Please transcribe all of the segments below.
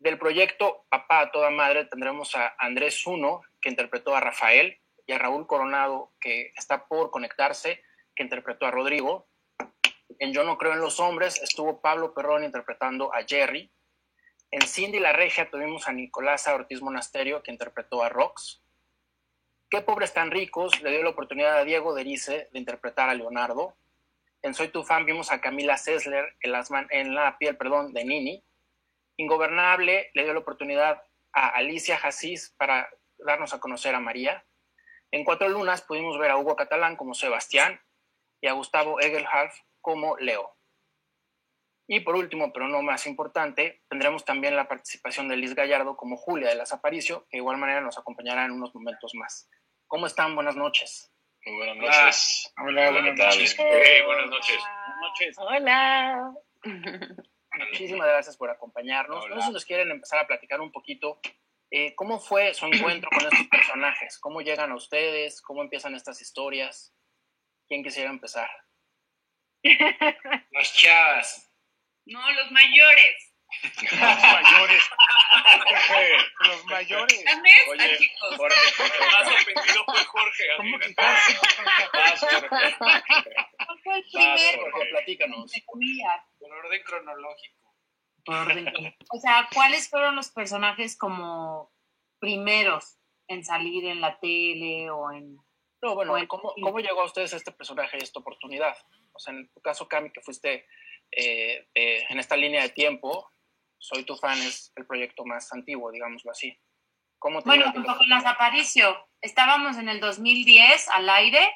Del proyecto Papá a toda madre tendremos a Andrés Uno, que interpretó a Rafael, y a Raúl Coronado, que está por conectarse, que interpretó a Rodrigo. En Yo no creo en los hombres estuvo Pablo Perrón interpretando a Jerry. En Cindy la Regia tuvimos a Nicolasa Ortiz Monasterio, que interpretó a Rox. Qué pobres tan ricos le dio la oportunidad a Diego Derice de interpretar a Leonardo. En Soy tu fan vimos a Camila Sessler en la piel de Nini. Ingobernable le dio la oportunidad a Alicia Hassis para darnos a conocer a María. En Cuatro Lunas pudimos ver a Hugo Catalán como Sebastián y a Gustavo Egelhardt como Leo. Y por último, pero no más importante, tendremos también la participación de Liz Gallardo como Julia de las Aparicio, que de igual manera nos acompañará en unos momentos más. ¿Cómo están? Buenas noches. Muy buenas noches. Hola, buenas noches. Buenas noches. Buenas noches. Hola. Muchísimas gracias por acompañarnos. Hola. No sé si nos quieren empezar a platicar un poquito. ¿Cómo fue su encuentro con estos personajes? ¿Cómo llegan a ustedes? ¿Cómo empiezan estas historias? ¿Quién quisiera empezar? Las chavas. No, los mayores. Los mayores. Los mayores. ¿También? Oye, chicos. Jorge, el más ofendido fue Jorge. ¿Cómo Adivina. quitarse? Vas, Jorge. Fue el Vas, primero. Jorge, platícanos. De comida. Por orden cronológico. Por orden. O sea, ¿cuáles fueron los personajes como primeros en salir en la tele o en... No, bueno, Bueno, ¿cómo llegó a ustedes este personaje y esta oportunidad? O sea, en tu caso, Cami, que fuiste en esta línea de tiempo, Soy tu fan es el proyecto más antiguo, digámoslo así. ¿Cómo te Bueno, llegó a ti la junto con las oportunidad? Aparicio, estábamos en el 2010 al aire,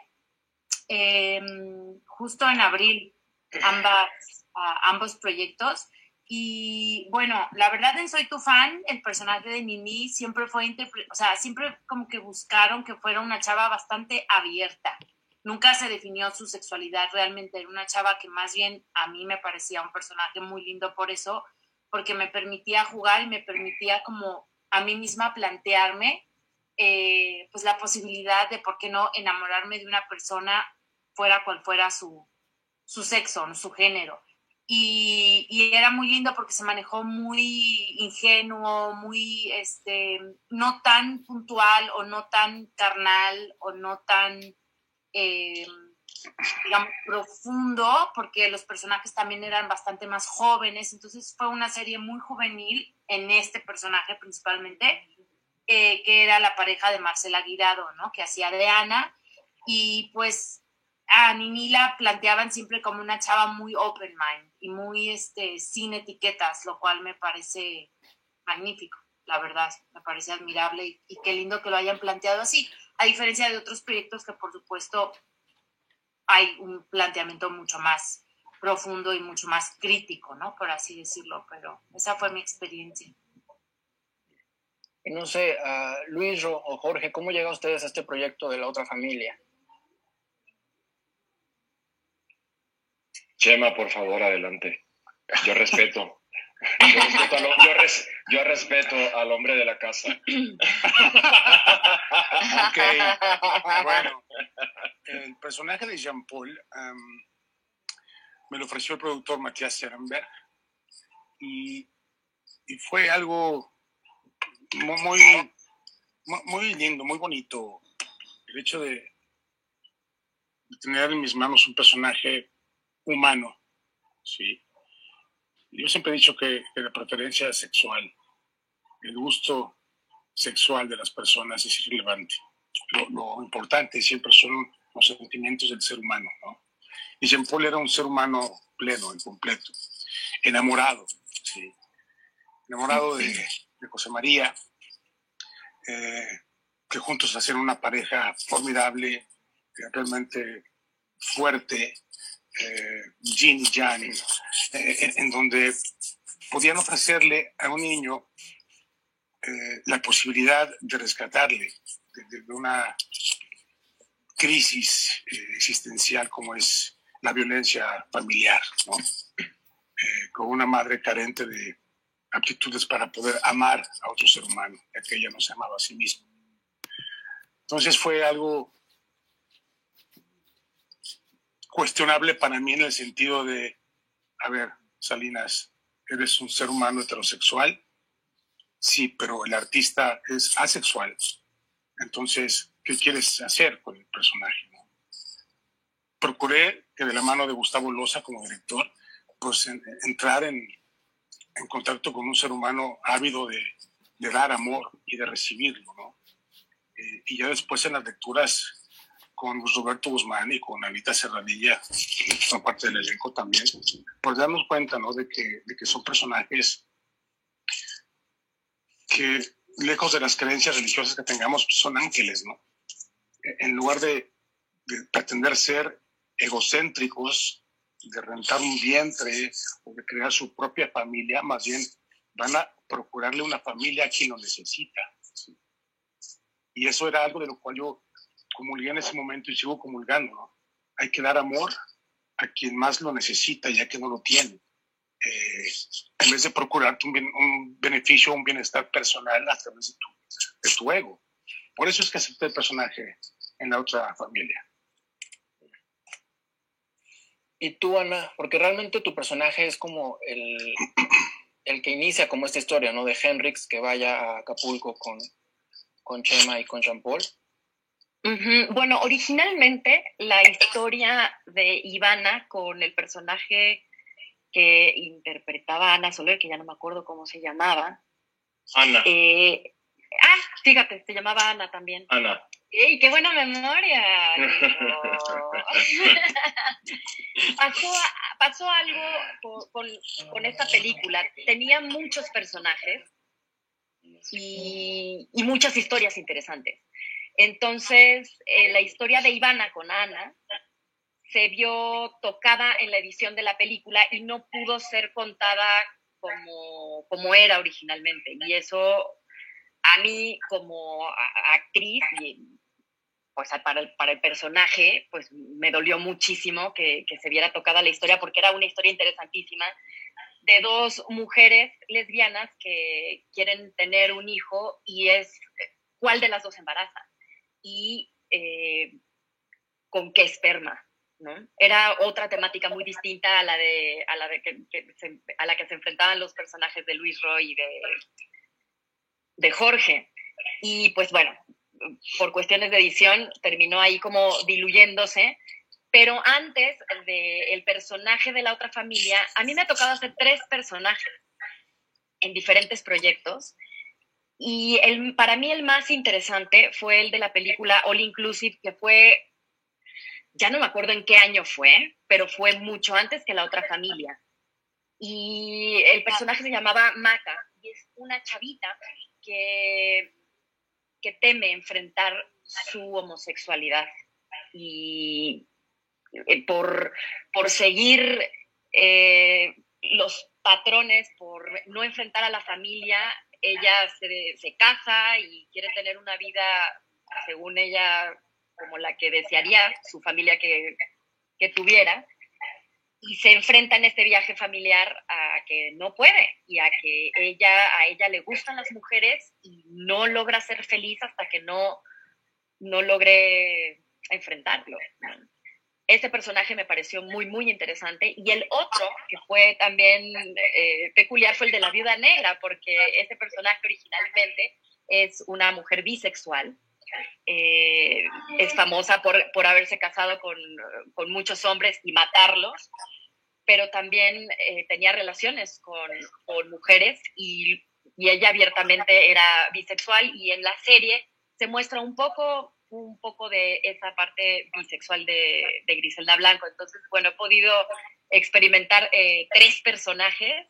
justo en abril, ambos proyectos. Y bueno, la verdad en Soy tu fan, el personaje de Mimi siempre fue, o sea, siempre como que buscaron que fuera una chava bastante abierta. Nunca se definió su sexualidad realmente, era una chava que más bien a mí me parecía un personaje muy lindo por eso, porque me permitía jugar y me permitía como a mí misma plantearme pues la posibilidad de por qué no enamorarme de una persona fuera cual fuera su sexo, su género. Y era muy lindo porque se manejó muy ingenuo, muy no tan puntual o no tan carnal o no tan digamos profundo, porque los personajes también eran bastante más jóvenes, entonces fue una serie muy juvenil en este personaje principalmente, que era la pareja de Marcela Guirado, ¿no? Que hacía de Ana, y pues a Nini la planteaban siempre como una chava muy open mind y muy sin etiquetas, lo cual me parece magnífico, la verdad, me parece admirable y qué lindo que lo hayan planteado así, a diferencia de otros proyectos que por supuesto hay un planteamiento mucho más profundo y mucho más crítico, ¿no? Por así decirlo, pero esa fue mi experiencia. Y no sé, Luis o Jorge, ¿cómo llegan ustedes a este proyecto de La Otra Familia? Chema, por favor, adelante. Yo respeto. Yo respeto al hombre de la casa. Ok. Bueno, el personaje de Jean-Paul me lo ofreció el productor Matías Serenberg y fue algo muy lindo, muy bonito. El hecho de tener en mis manos un personaje humano, ¿sí? Yo siempre he dicho que la preferencia sexual, el gusto sexual de las personas es irrelevante. Lo importante siempre son los sentimientos del ser humano, ¿no? Y Jean-Paul era un ser humano pleno y completo, enamorado, ¿sí? Enamorado de José María, que juntos hacían una pareja formidable, realmente fuerte, yin y yang, en donde podían ofrecerle a un niño la posibilidad de rescatarle de una crisis existencial como es la violencia familiar, ¿no? Con una madre carente de aptitudes para poder amar a otro ser humano, ya que ella no se amaba a sí misma. Entonces fue algo cuestionable para mí en el sentido de, a ver, Salinas, eres un ser humano heterosexual, Sí, pero el artista es asexual. Entonces, ¿qué quieres hacer con el personaje, no? Procuré que de la mano de Gustavo Loza como director, pues entrar en contacto con un ser humano ávido de dar amor y de recibirlo, ¿no? Y ya después en las lecturas con Roberto Guzmán y con Anita Serradilla, que son parte del elenco también, pues darnos cuenta, ¿no? de que son personajes que, lejos de las creencias religiosas que tengamos, son ángeles, ¿no? En lugar de pretender ser egocéntricos, de rentar un vientre o de crear su propia familia, más bien van a procurarle una familia a quien lo necesita. Y eso era algo de lo cual yo comulgué en ese momento y sigo comulgando, ¿no? Hay que dar amor a quien más lo necesita, ya que no lo tiene. En vez de procurarte un beneficio, un bienestar personal a través de tu ego. Por eso es que acepté el personaje en la otra familia. Y tú, Ana, porque realmente tu personaje es como el que inicia como esta historia, ¿no? De Henrix que vaya a Acapulco con Chema y con Jean-Paul. Uh-huh. Bueno, originalmente la historia de Ivana con el personaje que interpretaba Ana Soler, que ya no me acuerdo cómo se llamaba. Ana. Fíjate, se llamaba Ana también. Ana. ¡Ey, qué buena memoria! Pasó algo con esta película. Tenía muchos personajes y muchas historias interesantes. Entonces, la historia de Ivana con Ana se vio tocada en la edición de la película y no pudo ser contada como era originalmente. Y eso a mí como actriz, pues para el personaje, pues me dolió muchísimo que se viera tocada la historia, porque era una historia interesantísima de dos mujeres lesbianas que quieren tener un hijo y es cuál de las dos embaraza y con qué esperma, ¿no? Era otra temática muy distinta a la que se enfrentaban los personajes de Luis Roy y de Jorge. Y pues bueno, por cuestiones de edición terminó ahí como diluyéndose, pero antes del personaje de la otra familia, a mí me ha tocado hacer 3 personajes en diferentes proyectos, y para mí el más interesante fue el de la película All Inclusive, que fue, ya no me acuerdo en qué año fue, pero fue mucho antes que la otra familia. Y el personaje se llamaba Maca, y es una chavita que teme enfrentar su homosexualidad. Y por seguir los patrones, por no enfrentar a la familia, ella se casa y quiere tener una vida, según ella, como la que desearía su familia que tuviera, y se enfrenta en este viaje familiar a que no puede y a que a ella le gustan las mujeres y no logra ser feliz hasta que no logre enfrentarlo. Ese personaje me pareció muy, muy interesante. Y el otro, que fue también peculiar, fue el de la Viuda Negra, porque ese personaje originalmente es una mujer bisexual. Es famosa por haberse casado con muchos hombres y matarlos, pero también tenía relaciones con mujeres y ella abiertamente era bisexual, y en la serie se muestra un poco de esa parte bisexual de Griselda Blanco. Entonces, bueno, he podido experimentar 3 personajes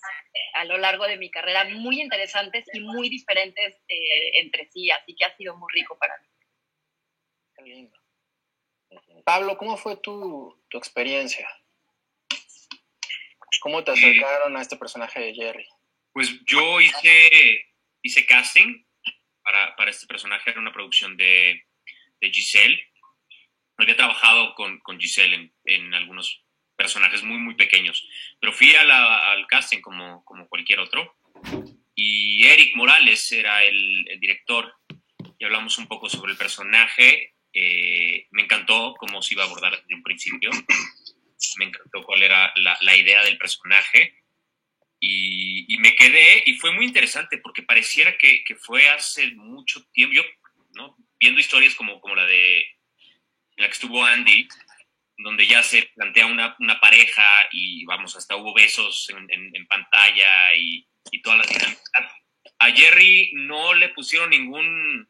a lo largo de mi carrera, muy interesantes y muy diferentes entre sí, así que ha sido muy rico para mí. Qué lindo. Pablo, ¿cómo fue tu experiencia? ¿Cómo te acercaron a este personaje de Jerry? Pues yo hice casting para este personaje. Era una producción de Giselle. Había trabajado con Giselle en algunos personajes muy, muy pequeños, pero fui al casting como cualquier otro. Y Eric Morales era el director, y hablamos un poco sobre el personaje. Me encantó cómo se iba a abordar desde un principio. Me encantó cuál era la idea del personaje, y y me quedé, y fue muy interesante porque pareciera que fue hace mucho tiempo. Yo, ¿no? Viendo historias como la en la que estuvo Andy, donde ya se plantea una pareja y vamos, hasta hubo besos en pantalla y todas las dinámicas. A Jerry no le pusieron ningún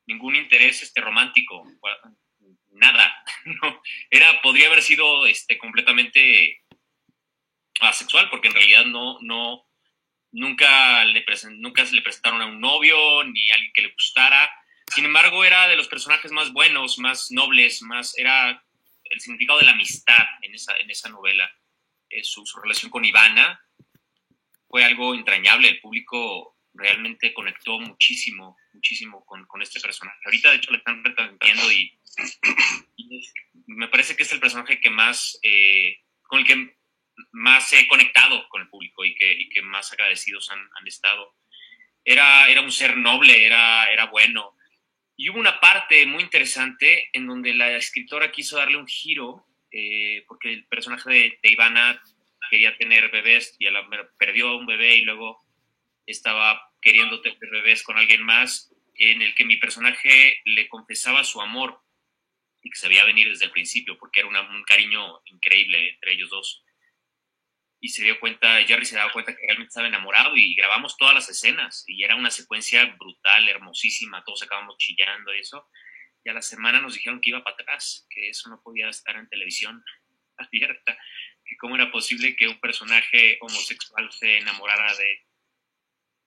interés romántico, nada. No, podría haber sido completamente asexual, porque en realidad nunca se le presentaron a un novio ni a alguien que le gustara. Sin embargo, era de los personajes más buenos, más nobles, era el significado de la amistad en esa novela. Su relación con Ivana fue algo entrañable. El público realmente conectó muchísimo con este personaje. Ahorita, de hecho, le están retransmitiendo y me parece que es el personaje que más, con el que más he conectado con el público y que más agradecidos han estado. Era un ser noble, era bueno. Y hubo una parte muy interesante en donde la escritora quiso darle un giro, porque el personaje de Ivana quería tener bebés y perdió un bebé y luego estaba queriendo tener bebés con alguien más, en el que mi personaje le confesaba su amor y que se veía venir desde el principio porque era un cariño increíble entre ellos dos. Y Jerry se daba cuenta que realmente estaba enamorado y grabamos todas las escenas y era una secuencia brutal, hermosísima, todos acabamos chillando y eso. Y a la semana nos dijeron que iba para atrás, que eso no podía estar en televisión abierta, que cómo era posible que un personaje homosexual se enamorara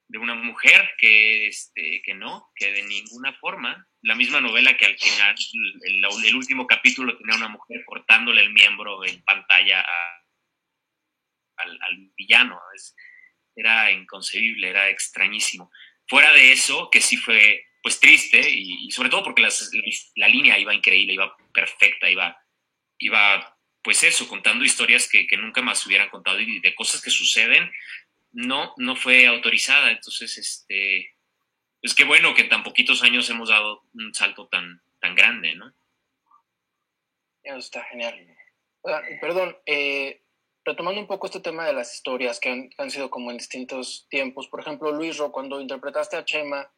de una mujer, que de ninguna forma. La misma novela que al final, el último capítulo tenía una mujer cortándole el miembro en pantalla al villano. Era inconcebible, era extrañísimo. Fuera de eso, que sí fue pues triste y sobre todo porque la línea iba increíble, iba perfecta, iba pues eso, contando historias que nunca más hubieran contado y de cosas que suceden, no fue autorizada. Entonces, es que bueno que en tan poquitos años hemos dado un salto tan grande, ¿no? Eso está genial. Perdón, retomando un poco este tema de las historias que han sido como en distintos tiempos. Por ejemplo, Luisro, cuando interpretaste a Chema,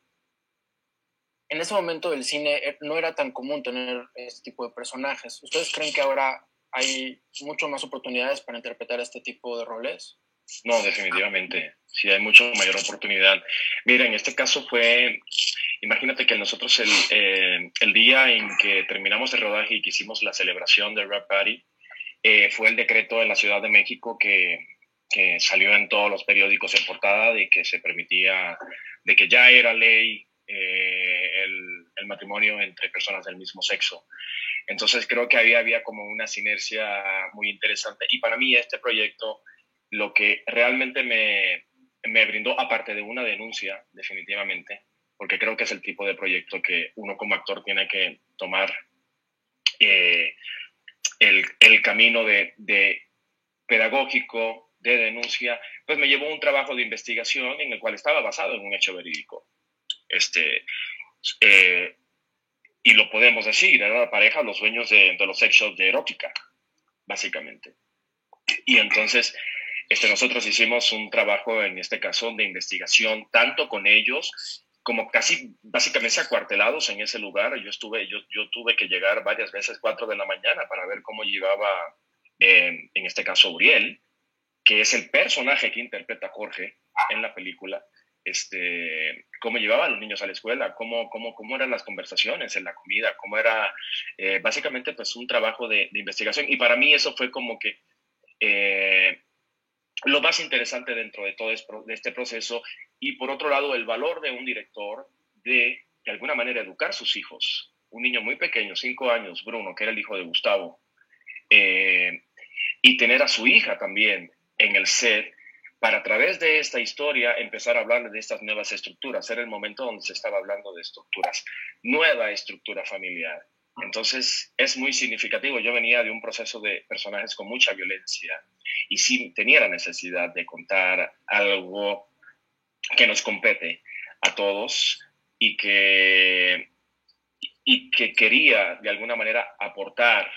en ese momento del cine no era tan común tener este tipo de personajes. ¿Ustedes creen que ahora hay mucho más oportunidades para interpretar este tipo de roles? No, definitivamente. Sí, hay mucho mayor oportunidad. Mira, en este caso imagínate que nosotros el día en que terminamos el rodaje y que hicimos la celebración de Rap Party, fue el decreto en la Ciudad de México que salió en todos los periódicos en portada de que se permitía, de que ya era ley el matrimonio entre personas del mismo sexo. Entonces creo que ahí había como una sinergia muy interesante. Y para mí este proyecto, lo que realmente me brindó, aparte de una denuncia, definitivamente, porque creo que es el tipo de proyecto que uno como actor tiene que tomar el camino de pedagógico, de denuncia, pues me llevó un trabajo de investigación en el cual estaba basado en un hecho verídico. Y lo podemos decir, era la pareja, los dueños de los sex shops de erótica, básicamente. Y entonces nosotros hicimos un trabajo, en este caso, de investigación, tanto con ellos como casi básicamente acuartelados en ese lugar. Yo tuve que llegar varias veces 4 de la mañana para ver cómo llevaba, en este caso, Uriel, que es el personaje que interpreta Jorge en la película, cómo llevaba a los niños a la escuela, cómo eran las conversaciones en la comida, cómo era básicamente pues un trabajo de investigación. Y para mí eso fue como que lo más interesante dentro de todo este proceso. Y por otro lado, el valor de un director de alguna manera educar a sus hijos. Un niño muy pequeño, 5 años, Bruno, que era el hijo de Gustavo, y tener a su hija también en el set, para a través de esta historia empezar a hablar de estas nuevas estructuras. Era el momento donde se estaba hablando de estructuras, nueva estructura familiar. Entonces es muy significativo. Yo venía de un proceso de personajes con mucha violencia y sí tenía la necesidad de contar algo que nos compete a todos y que quería de alguna manera aportar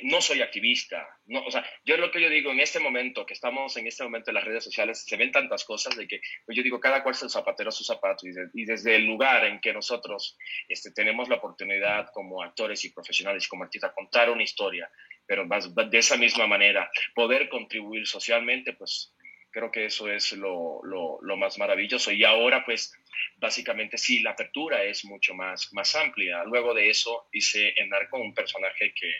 no soy activista. No, o sea, yo lo que yo digo en este momento, que estamos en este momento en las redes sociales, se ven tantas cosas de que pues yo digo, cada cual es el zapatero a su zapato, y desde el lugar en que nosotros tenemos la oportunidad como actores y profesionales, como artistas, contar una historia, pero de esa misma manera poder contribuir socialmente, pues creo que eso es lo más maravilloso. Y ahora, pues, básicamente sí, la apertura es mucho más amplia. Luego de eso hice en Narco un personaje que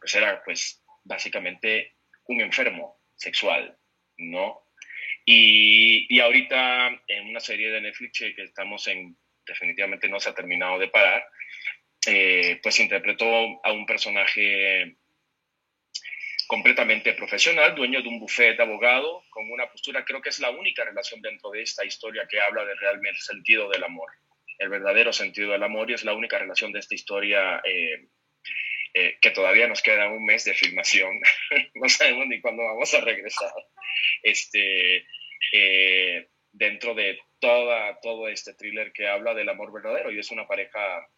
pues era pues básicamente un enfermo sexual, ¿no? Y ahorita en una serie de Netflix que estamos en, definitivamente no se ha terminado de parar, pues interpretó a un personaje completamente profesional, dueño de un bufete de abogado, con una postura, creo que es la única relación dentro de esta historia que habla de realmente el sentido del amor, el verdadero sentido del amor, y es la única relación de esta historia que todavía nos queda un mes de filmación, no sabemos ni cuándo vamos a regresar, dentro de todo este thriller que habla del amor verdadero, y es una pareja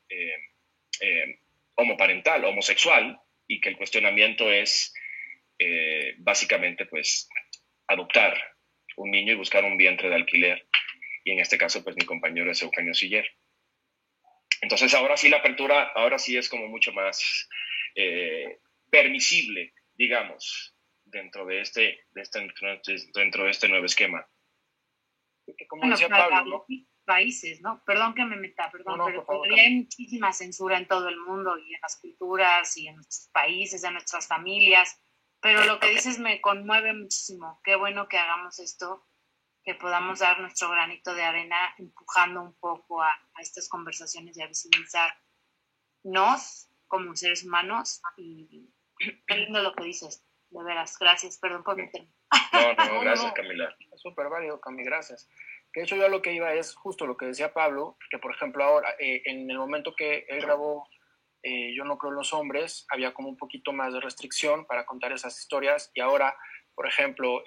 homoparental, homosexual, y que el cuestionamiento es básicamente pues adoptar un niño y buscar un vientre de alquiler, y en este caso pues mi compañero es Eugenio Siller. Entonces ahora sí la apertura, ahora sí es como mucho más permisible, digamos, dentro de este nuevo esquema. Que como decía Pablo, ¿no? Países, ¿no? Perdón que me meta, perdón, No, pero favor, todavía hay muchísima censura en todo el mundo y en las culturas y en nuestros países, en nuestras familias, pero lo que dices me conmueve muchísimo. Qué bueno que hagamos esto, que podamos dar nuestro granito de arena empujando un poco a estas conversaciones y a visibilizarnos como seres humanos, y qué lindo lo que dices, de veras, gracias, perdón por meterme. No, gracias, Camila. Es súper válido, Cami, gracias. Que de hecho yo lo que iba es justo lo que decía Pablo, que por ejemplo ahora, en el momento que él grabó Yo no creo en los hombres, había como un poquito más de restricción para contar esas historias, y ahora, por ejemplo,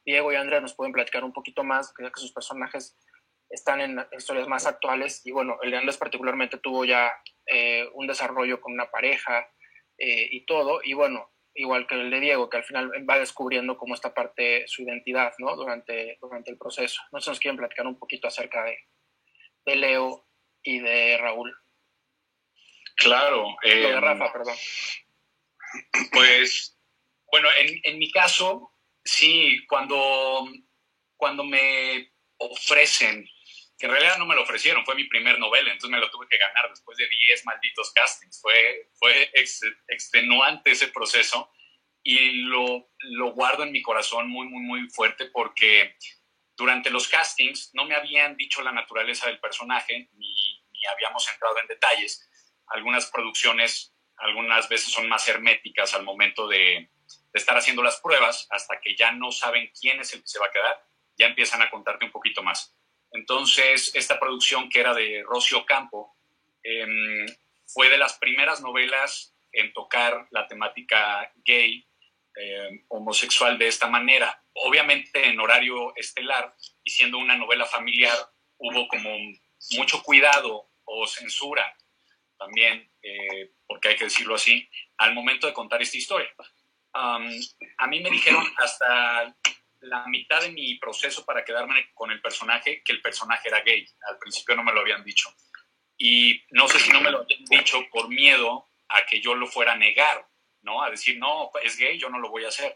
Diego y Andrea nos pueden platicar un poquito más, que sus personajes están en historias más actuales, y bueno, el de Andrés particularmente tuvo ya un desarrollo con una pareja y todo, y bueno, igual que el de Diego, que al final va descubriendo como esta parte, su identidad, ¿no? Durante el proceso. No sé si nos quieren platicar un poquito acerca de Leo y de Raúl. Claro. Lo de Rafa, perdón. Pues, bueno, en mi caso, sí, cuando me ofrecen, que en realidad no me lo ofrecieron, fue mi primer novela, entonces me lo tuve que ganar después de 10 malditos castings. Fue extenuante ese proceso, y lo guardo en mi corazón muy, muy, muy fuerte, porque durante los castings no me habían dicho la naturaleza del personaje, ni habíamos entrado en detalles. Algunas producciones, algunas veces son más herméticas al momento de estar haciendo las pruebas, hasta que ya no saben quién es el que se va a quedar, ya empiezan a contarte un poquito más. Entonces, esta producción, que era de Rocío Ocampo, fue de las primeras novelas en tocar la temática gay, homosexual de esta manera. Obviamente en horario estelar, y siendo una novela familiar, hubo como mucho cuidado o censura también, porque hay que decirlo así, al momento de contar esta historia. A mí me dijeron hasta la mitad de mi proceso para quedarme con el personaje que el personaje era gay. Al principio no me lo habían dicho. Y no sé si no me lo habían dicho por miedo a que yo lo fuera a negar, ¿no? A decir, no, es gay, yo no lo voy a hacer.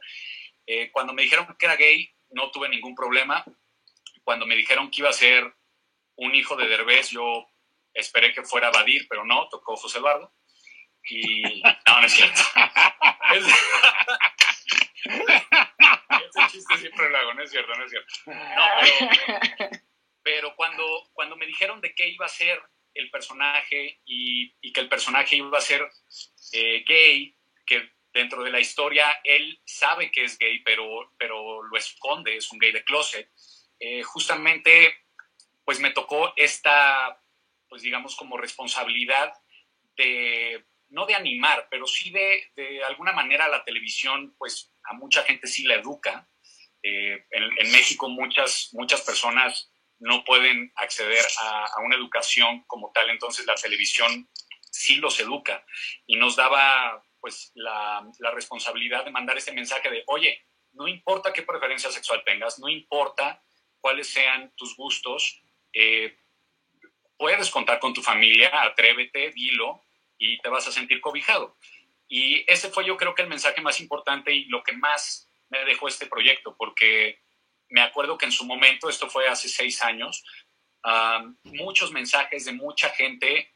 Cuando me dijeron que era gay, no tuve ningún problema. Cuando me dijeron que iba a ser un hijo de Derbez, yo esperé que fuera Badir, pero no, tocó José Eduardo. Y no es cierto. Ese chiste siempre lo hago, no es cierto. No, pero cuando me dijeron de qué iba a ser el personaje, y que el personaje iba a ser gay, que dentro de la historia él sabe que es gay, pero lo esconde, es un gay de closet, justamente pues me tocó esta, pues digamos, como responsabilidad de, no de animar, pero sí de alguna manera la televisión, pues a mucha gente sí la educa. En México muchas personas no pueden acceder a una educación como tal, entonces la televisión sí los educa, y nos daba pues la responsabilidad de mandar ese mensaje de, oye, no importa qué preferencia sexual tengas, no importa cuáles sean tus gustos, puedes contar con tu familia, atrévete, dilo y te vas a sentir cobijado. Y ese fue, yo creo, que el mensaje más importante y lo que más me dejó este proyecto, porque me acuerdo que en su momento, esto fue hace 6 años, muchos mensajes de mucha gente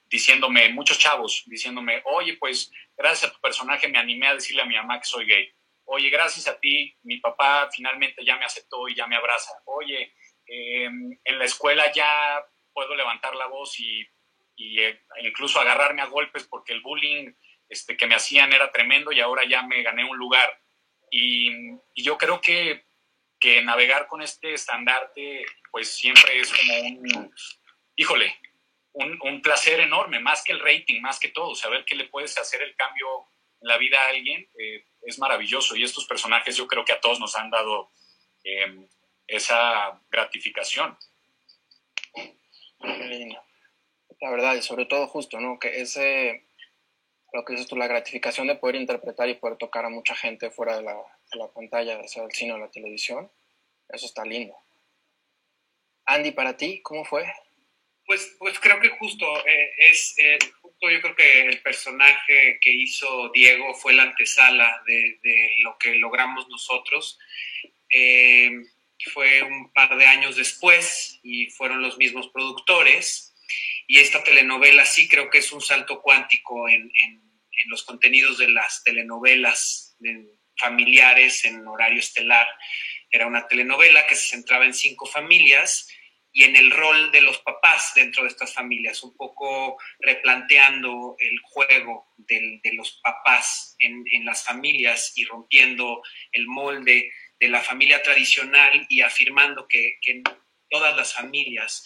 diciéndome, muchos chavos diciéndome, oye, pues gracias a tu personaje me animé a decirle a mi mamá que soy gay. Oye, gracias a ti, mi papá finalmente ya me aceptó y ya me abraza. Oye, en la escuela ya puedo levantar la voz y incluso agarrarme a golpes porque el bullying que me hacían era tremendo y ahora ya me gané un lugar. Y yo creo que navegar con este estandarte, pues siempre es como un placer enorme, más que el rating, más que todo, saber que le puedes hacer el cambio en la vida a alguien, es maravilloso. Y estos personajes yo creo que a todos nos han dado esa gratificación. La verdad, y sobre todo justo, ¿no? Que lo que dices tú, la gratificación de poder interpretar y poder tocar a mucha gente fuera de la pantalla, sea el cine o la televisión, eso está lindo. Andy, para ti, ¿cómo fue? Pues creo que justo yo creo que el personaje que hizo Diego fue la antesala de lo que logramos nosotros. Fue un par de años después y fueron los mismos productores. Y esta telenovela sí creo que es un salto cuántico en los contenidos de las telenovelas familiares en horario estelar. Era una telenovela que se centraba en 5 familias y en el rol de los papás dentro de estas familias, un poco replanteando el juego de los papás en las familias y rompiendo el molde de la familia tradicional y afirmando que todas las familias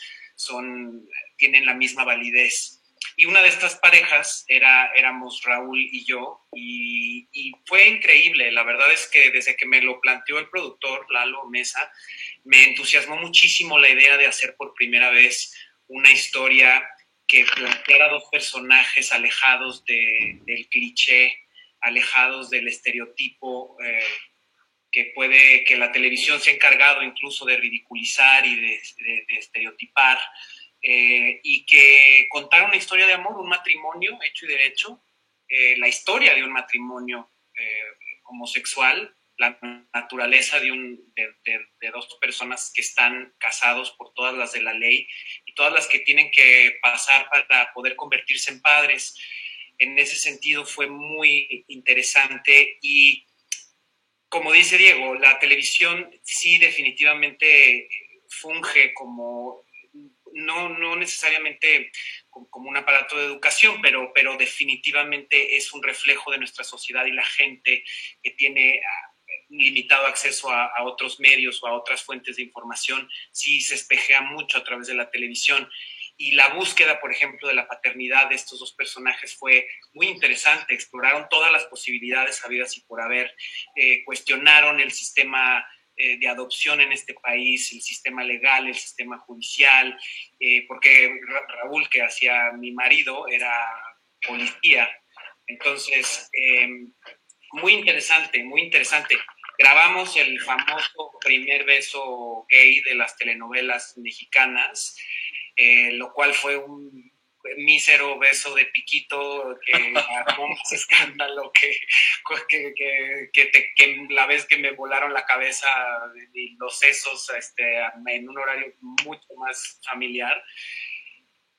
tienen la misma validez. Y una de estas parejas éramos Raúl y yo, y fue increíble. La verdad es que desde que me lo planteó el productor, Lalo Mesa, me entusiasmó muchísimo la idea de hacer por primera vez una historia que planteara 2 personajes alejados del cliché, alejados del estereotipo que la televisión se ha encargado incluso de ridiculizar y de estereotipar. Y que contar una historia de amor, un matrimonio hecho y derecho, la historia de un matrimonio homosexual, la naturaleza de 2 personas que están casados por todas las de la ley y todas las que tienen que pasar para poder convertirse en padres. En ese sentido fue muy interesante y, como dice Diego, la televisión sí definitivamente funge como no necesariamente como un aparato de educación, pero definitivamente es un reflejo de nuestra sociedad y la gente que tiene limitado acceso a otros medios o a otras fuentes de información, sí se espejea mucho a través de la televisión. Y la búsqueda, por ejemplo, de la paternidad de estos 2 personajes fue muy interesante. Exploraron todas las posibilidades habidas y por haber, cuestionaron el sistema de adopción en este país, el sistema legal, el sistema judicial, porque Raúl, que hacía mi marido, era policía. Entonces, muy interesante, muy interesante. Grabamos el famoso primer beso gay de las telenovelas mexicanas, lo cual fue un mísero beso de piquito que armó más escándalo que la vez que me volaron la cabeza y los sesos en un horario mucho más familiar.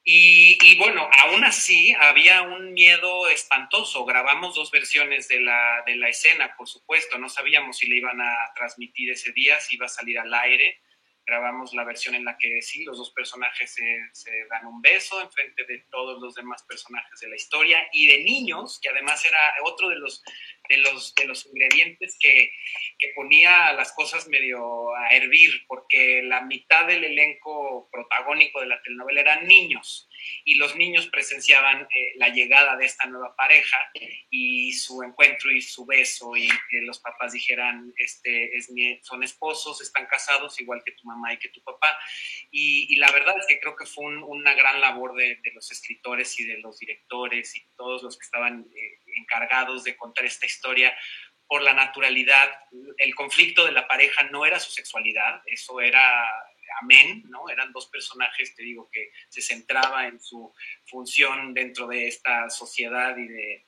Y bueno, aún así había un miedo espantoso. Grabamos 2 versiones de la escena, por supuesto. No sabíamos si le iban a transmitir ese día, si iba a salir al aire. Grabamos la versión en la que sí, los 2 personajes se dan un beso en frente de todos los demás personajes de la historia y de niños, que además era otro de los ingredientes que ponía las cosas medio a hervir, porque la mitad del elenco protagónico de la telenovela eran niños. y los niños presenciaban la llegada de esta nueva pareja y su encuentro y su beso, y que los papás dijeran, son esposos, están casados, igual que tu mamá y que tu papá. Y la verdad es que creo que fue una gran labor de los escritores y de los directores y todos los que estaban encargados de contar esta historia, por la naturalidad. El conflicto de la pareja no era su sexualidad, eso era amén, ¿no? Eran dos personajes, te digo, que se centraba en su función dentro de esta sociedad y de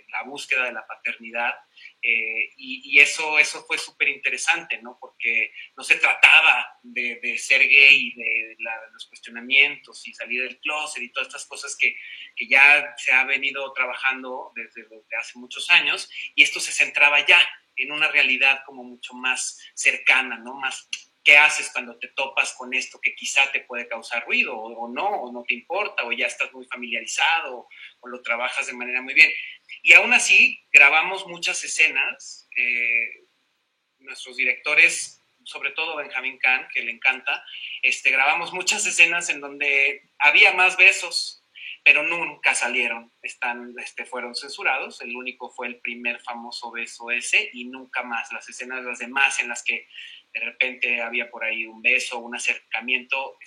la búsqueda de la paternidad. Y eso fue súper interesante, ¿no? Porque no se trataba de ser gay, de los cuestionamientos y salir del closet y todas estas cosas que ya se ha venido trabajando desde hace muchos años, y esto se centraba ya en una realidad como mucho más cercana, ¿no? Más, ¿qué haces cuando te topas con esto que quizá te puede causar ruido o no te importa, o ya estás muy familiarizado o lo trabajas de manera muy bien? Y aún así grabamos muchas escenas, nuestros directores, sobre todo Benjamín Kahn, que le encanta, grabamos muchas escenas en donde había más besos, pero nunca salieron, fueron censurados. El único fue el primer famoso beso ese, y nunca más. Las escenas, las demás, en las que de repente había por ahí un beso, un acercamiento,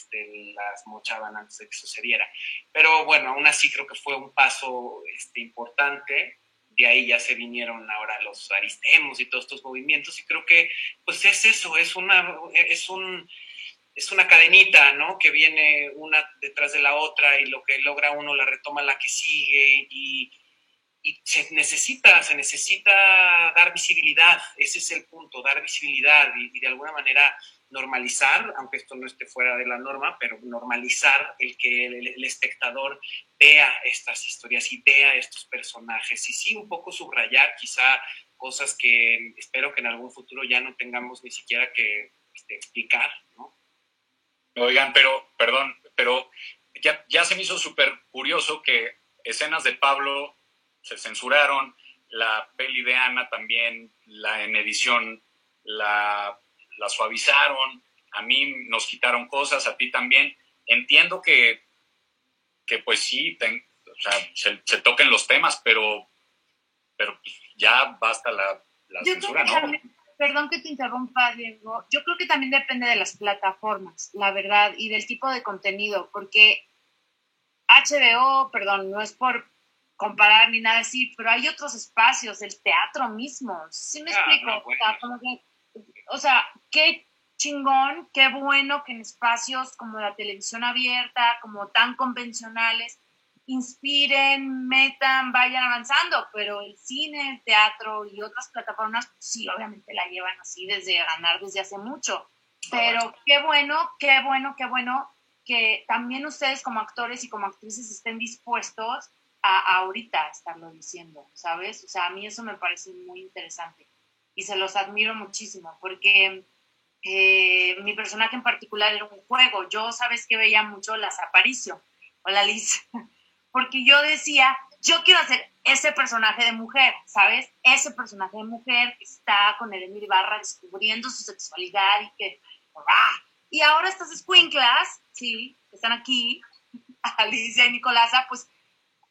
las mochaban antes de que sucediera. Pero bueno, aún así creo que fue un paso importante. De ahí ya se vinieron ahora los aristemos y todos estos movimientos, y creo que pues es eso, es una cadenita, ¿no? Que viene una detrás de la otra, y lo que logra uno la retoma la que sigue, y se necesita dar visibilidad. Ese es el punto, dar visibilidad y de alguna manera normalizar, aunque esto no esté fuera de la norma, pero normalizar el que el espectador vea estas historias y vea estos personajes, y sí un poco subrayar quizá cosas que espero que en algún futuro ya no tengamos ni siquiera que explicar, ¿no? Oigan, pero ya se me hizo súper curioso que escenas de Pablo se censuraron, la peli de Ana también, en edición la suavizaron, a mí nos quitaron cosas, a ti también. Entiendo que pues sí, o sea, se toquen los temas, pero ya basta la censura, ¿no? Perdón que te interrumpa, Diego. Yo creo que también depende de las plataformas, la verdad, y del tipo de contenido, porque HBO, perdón, no es por comparar ni nada así, pero hay otros espacios, el teatro mismo. ¿Sí me explico? No, bueno. O sea, qué chingón, qué bueno que en espacios como la televisión abierta, como tan convencionales, inspiren, metan, vayan avanzando, pero el cine, el teatro y otras plataformas, sí, obviamente la llevan así desde hace mucho. Pero qué bueno que también ustedes como actores y como actrices estén dispuestos a ahorita estarlo diciendo, ¿sabes? O sea, a mí eso me parece muy interesante y se los admiro muchísimo, porque mi personaje en particular era un juego. Yo, ¿sabes qué? Veía mucho Las Aparicio o la Liz, porque yo decía, yo quiero hacer ese personaje de mujer, ¿sabes? Ese personaje de mujer que está con el Emir Ibarra descubriendo su sexualidad y que... ¡ah! Y ahora estas escuinclas, sí, que están aquí, Alicia y Nicolasa, pues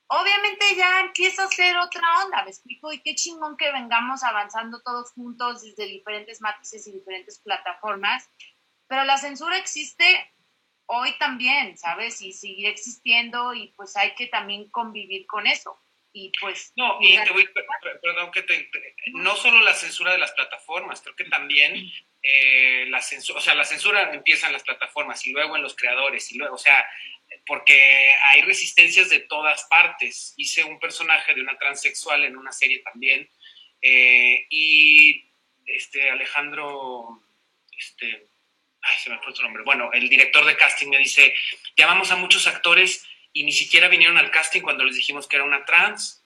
obviamente ya empieza a ser otra onda, ¿me explico? Y qué chingón que vengamos avanzando todos juntos desde diferentes matices y diferentes plataformas, pero la censura existe hoy también, ¿sabes? Y seguirá existiendo, y pues hay que también convivir con eso. Y pues... No, y perdón no solo la censura de las plataformas, creo que también la censura empieza en las plataformas y luego en los creadores, y luego, o sea, porque hay resistencias de todas partes. Hice un personaje de una transexual en una serie también, y Alejandro, se me fue su nombre, bueno, el director de casting me dice, llamamos a muchos actores y ni siquiera vinieron al casting cuando les dijimos que era una trans.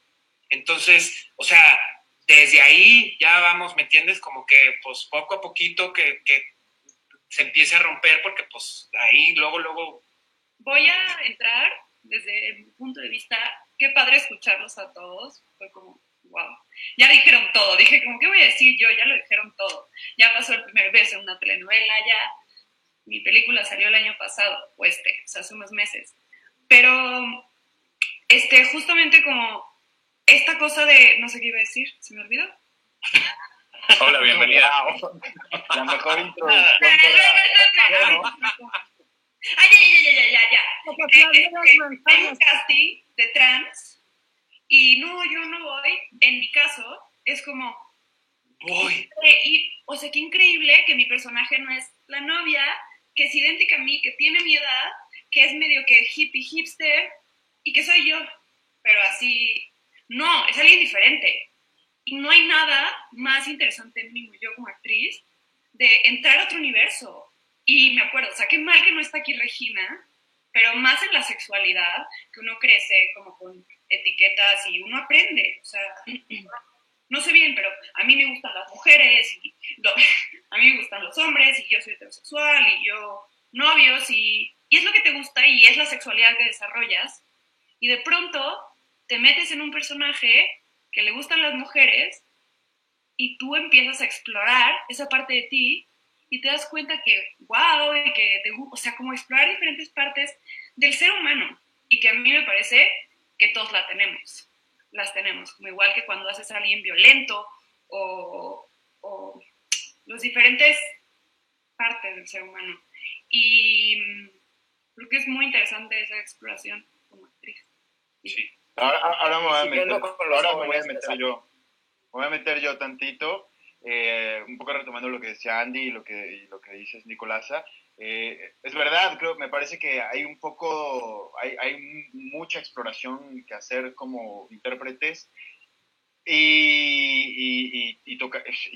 Entonces, o sea, desde ahí ya vamos, ¿me entiendes? Como que pues poco a poquito que se empiece a romper, porque pues ahí luego... Voy a entrar desde mi punto de vista, qué padre escucharlos a todos, fue como, wow, ya dijeron todo, dije como, ¿qué voy a decir yo? Ya lo dijeron todo, ya pasó el primer beso en una telenovela, ya mi película salió el año pasado, o sea, hace unos meses, Pero, justamente como esta cosa de, no sé qué iba a decir, ¿se me olvidó? Hola, bienvenida. La mejor introducción. Ya. Hay un casting de trans y no, yo no voy. En mi caso, es como, Voy. o sea, qué increíble que mi personaje no es la novia, que es idéntica a mí, que tiene mi edad, que es medio que hippie, hipster, y que soy yo. Pero así, no, es alguien diferente. Y no hay nada más interesante en mí, yo como actriz, de entrar a otro universo. Y me acuerdo, o sea, qué mal que no está aquí Regina, pero más en la sexualidad, que uno crece como con etiquetas y uno aprende. O sea, no sé bien, pero a mí me gustan las mujeres, a mí me gustan los hombres, y yo soy heterosexual, y yo novios, y es lo que te gusta, y es la sexualidad que desarrollas. Y de pronto te metes en un personaje que le gustan las mujeres y tú empiezas a explorar esa parte de ti y te das cuenta que, wow, y que o sea, como explorar diferentes partes del ser humano, y que a mí me parece que todos las tenemos, como igual que cuando haces a alguien violento o los diferentes partes del ser humano. Y creo que es muy interesante esa exploración como actriz. Sí. Ahora me voy a Siguiendo meter, con los ahora me voy a jóvenes, meter exacto. yo. Me voy a meter yo tantito, un poco retomando lo que decía Andy y lo que dices, Nicolasa. Es verdad, me parece que hay hay mucha exploración que hacer como intérpretes y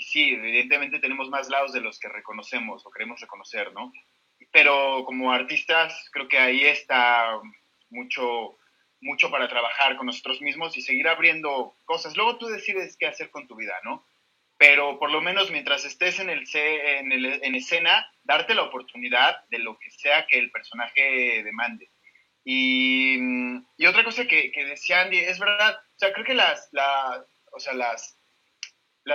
sí, evidentemente tenemos más lados de los que reconocemos o queremos reconocer, ¿no? Pero como artistas creo que ahí está mucho para trabajar con nosotros mismos y seguir abriendo cosas. Luego tú decides qué hacer con tu vida, ¿no? Pero por lo menos mientras estés en escena, darte la oportunidad de lo que sea que el personaje demande. Y otra cosa que decía Andy, es verdad, o sea, creo que las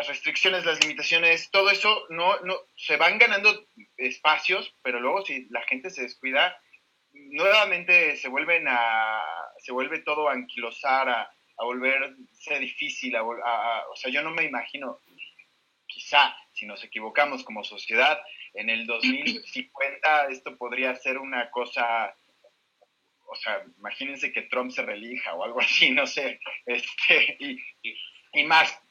restricciones, las limitaciones, todo eso no se van ganando espacios, pero luego si la gente se descuida, nuevamente se vuelve todo a anquilosar, a volverse difícil, o sea, yo no me imagino, quizá, si nos equivocamos como sociedad, en el 2050 esto podría ser una cosa, o sea, imagínense que Trump se reelija o algo así, no sé, y más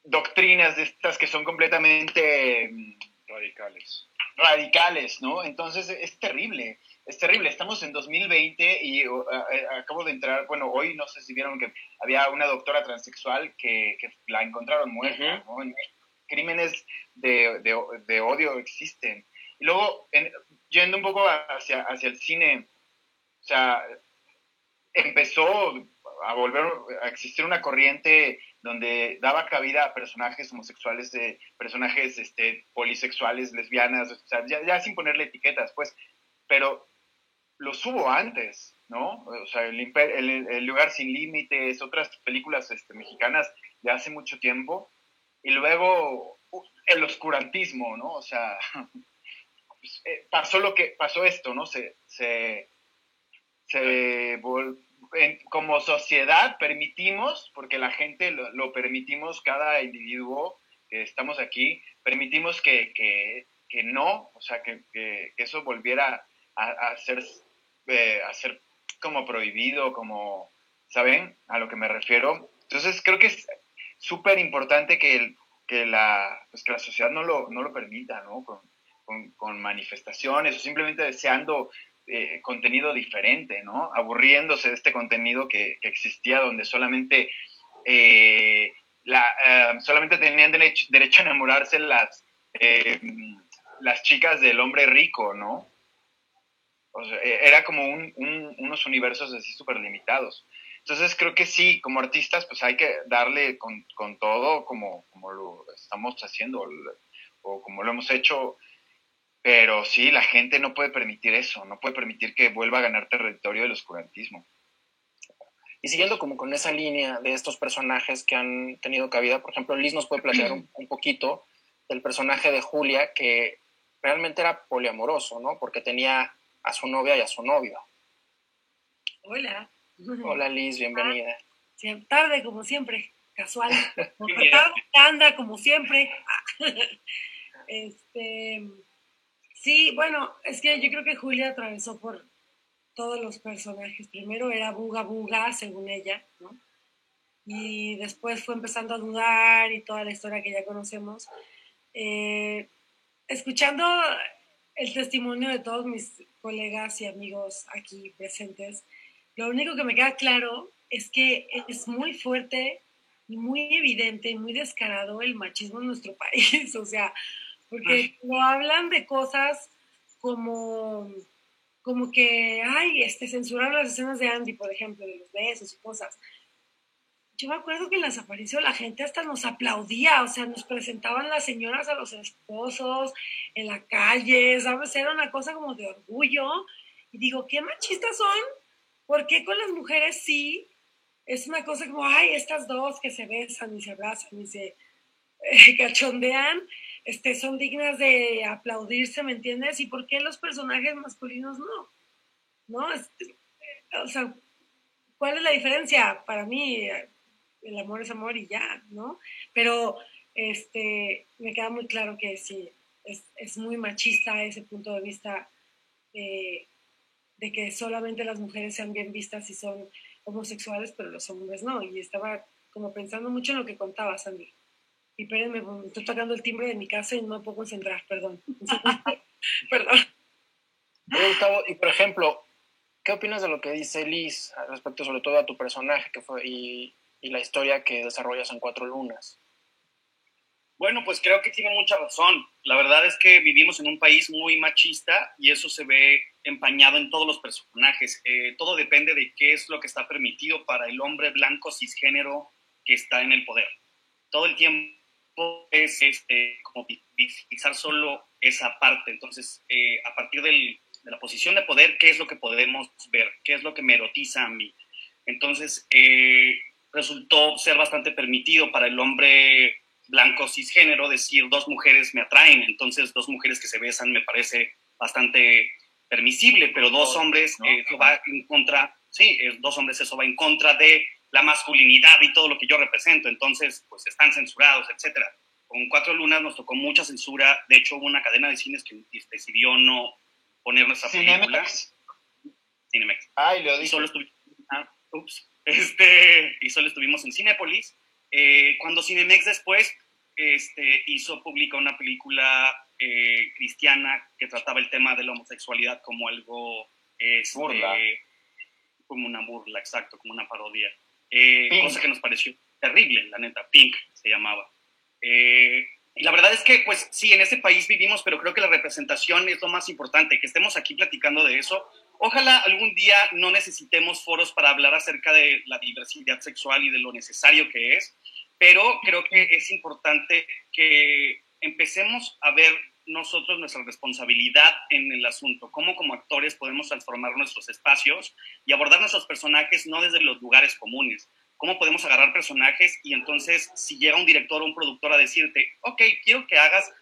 doctrinas de estas que son completamente radicales, ¿no? Entonces es terrible. Estamos en 2020 y acabo de entrar, bueno, hoy no sé si vieron que había una doctora transexual que la encontraron muerta, ¿no? Crímenes de odio existen. Y luego, yendo un poco hacia el cine, o sea, empezó a volver a existir una corriente donde daba cabida a personajes homosexuales, personajes polisexuales, lesbianas, o sea, ya sin ponerle etiquetas, pues, pero los hubo antes, ¿no? O sea, el Lugar sin Límites, otras películas mexicanas de hace mucho tiempo, y luego el oscurantismo, ¿no? O sea, pues, pasó esto, ¿no? Como sociedad permitimos, porque la gente lo permitimos, cada individuo que estamos aquí, permitimos que no, o sea, que eso volviera a ser como prohibido, como, ¿saben a lo que me refiero? Entonces creo que es súper importante que la sociedad no lo permita, ¿no? Con manifestaciones o simplemente deseando contenido diferente, ¿no? Aburriéndose de este contenido que existía donde solamente solamente tenían derecho a enamorarse las chicas del hombre rico, ¿no? O sea, era como unos universos así súper limitados. Entonces creo que sí, como artistas, pues hay que darle con todo como lo estamos haciendo o como lo hemos hecho. Pero sí, la gente no puede permitir eso, no puede permitir que vuelva a ganar territorio del oscurantismo. Y siguiendo como con esa línea de estos personajes que han tenido cabida, por ejemplo, Liz nos puede platicar un poquito del personaje de Julia, que realmente era poliamoroso, ¿no? Porque tenía a su novia y a su novio. Hola. Hola Liz, bienvenida. Tarde como siempre, casual. Tarde anda como siempre. Sí, bueno, es que yo creo que Julia atravesó por todos los personajes. Primero era Buga Buga, según ella, ¿no? Y después fue empezando a dudar y toda la historia que ya conocemos. Escuchando el testimonio de todos mis colegas y amigos aquí presentes, lo único que me queda claro es que es muy fuerte y muy evidente y muy descarado el machismo en nuestro país. O sea, porque no hablan de cosas como que, ay, censuraron las escenas de Andy, por ejemplo, de los besos y cosas. Yo me acuerdo que en las apariciones la gente hasta nos aplaudía, o sea, nos presentaban las señoras a los esposos en la calle, ¿sabes? Era una cosa como de orgullo. Y digo, ¿qué machistas son? ¿Por qué con las mujeres sí? Es una cosa como, ay, estas dos que se besan y se abrazan y se cachondean, son dignas de aplaudirse, ¿me entiendes? ¿Y por qué los personajes masculinos no? ¿No? O sea, ¿cuál es la diferencia? Para mí, el amor es amor y ya, ¿no? Pero me queda muy claro que sí, es muy machista ese punto de vista de que solamente las mujeres sean bien vistas si son homosexuales, pero los hombres no. Y estaba como pensando mucho en lo que contaba Sandy. Y espérenme, me estoy tocando el timbre de mi casa y no me puedo concentrar, perdón. Perdón. Gustavo, y por ejemplo, ¿qué opinas de lo que dice Liz respecto sobre todo a tu personaje que fue y la historia que desarrollas en Cuatro Lunas? Bueno, pues creo que tiene mucha razón. La verdad es que vivimos en un país muy machista y eso se ve empañado en todos los personajes. Todo depende de qué es lo que está permitido para el hombre blanco cisgénero que está en el poder. Todo el tiempo es como visibilizar solo esa parte. Entonces, a partir de la posición de poder, ¿qué es lo que podemos ver? ¿Qué es lo que me erotiza a mí? Entonces, resultó ser bastante permitido para el hombre blanco cisgénero decir dos mujeres me atraen, entonces dos mujeres que se besan me parece bastante permisible, pero dos hombres eso va en contra, sí, dos hombres eso va en contra de la masculinidad y todo lo que yo represento, entonces pues están censurados, etcétera. Con Cuatro Lunas nos tocó mucha censura, de hecho hubo una cadena de cines que decidió no poner nuestra película. Cinemex. Ay, lo dije. Y solo estuvimos en Cinépolis. Cuando Cinemex después publicó una película cristiana que trataba el tema de la homosexualidad como algo burla. Como una burla, exacto, como una parodia, cosa que nos pareció terrible, la neta. Pink se llamaba. Y la verdad es que pues sí, en este país vivimos, pero creo que la representación es lo más importante, que estemos aquí platicando de eso. Ojalá algún día no necesitemos foros para hablar acerca de la diversidad sexual y de lo necesario que es, pero creo que es importante que empecemos a ver nosotros nuestra responsabilidad en el asunto, cómo como actores podemos transformar nuestros espacios y abordar nuestros personajes no desde los lugares comunes, cómo podemos agarrar personajes y entonces si llega un director o un productor a decirte, ok, quiero que hagas,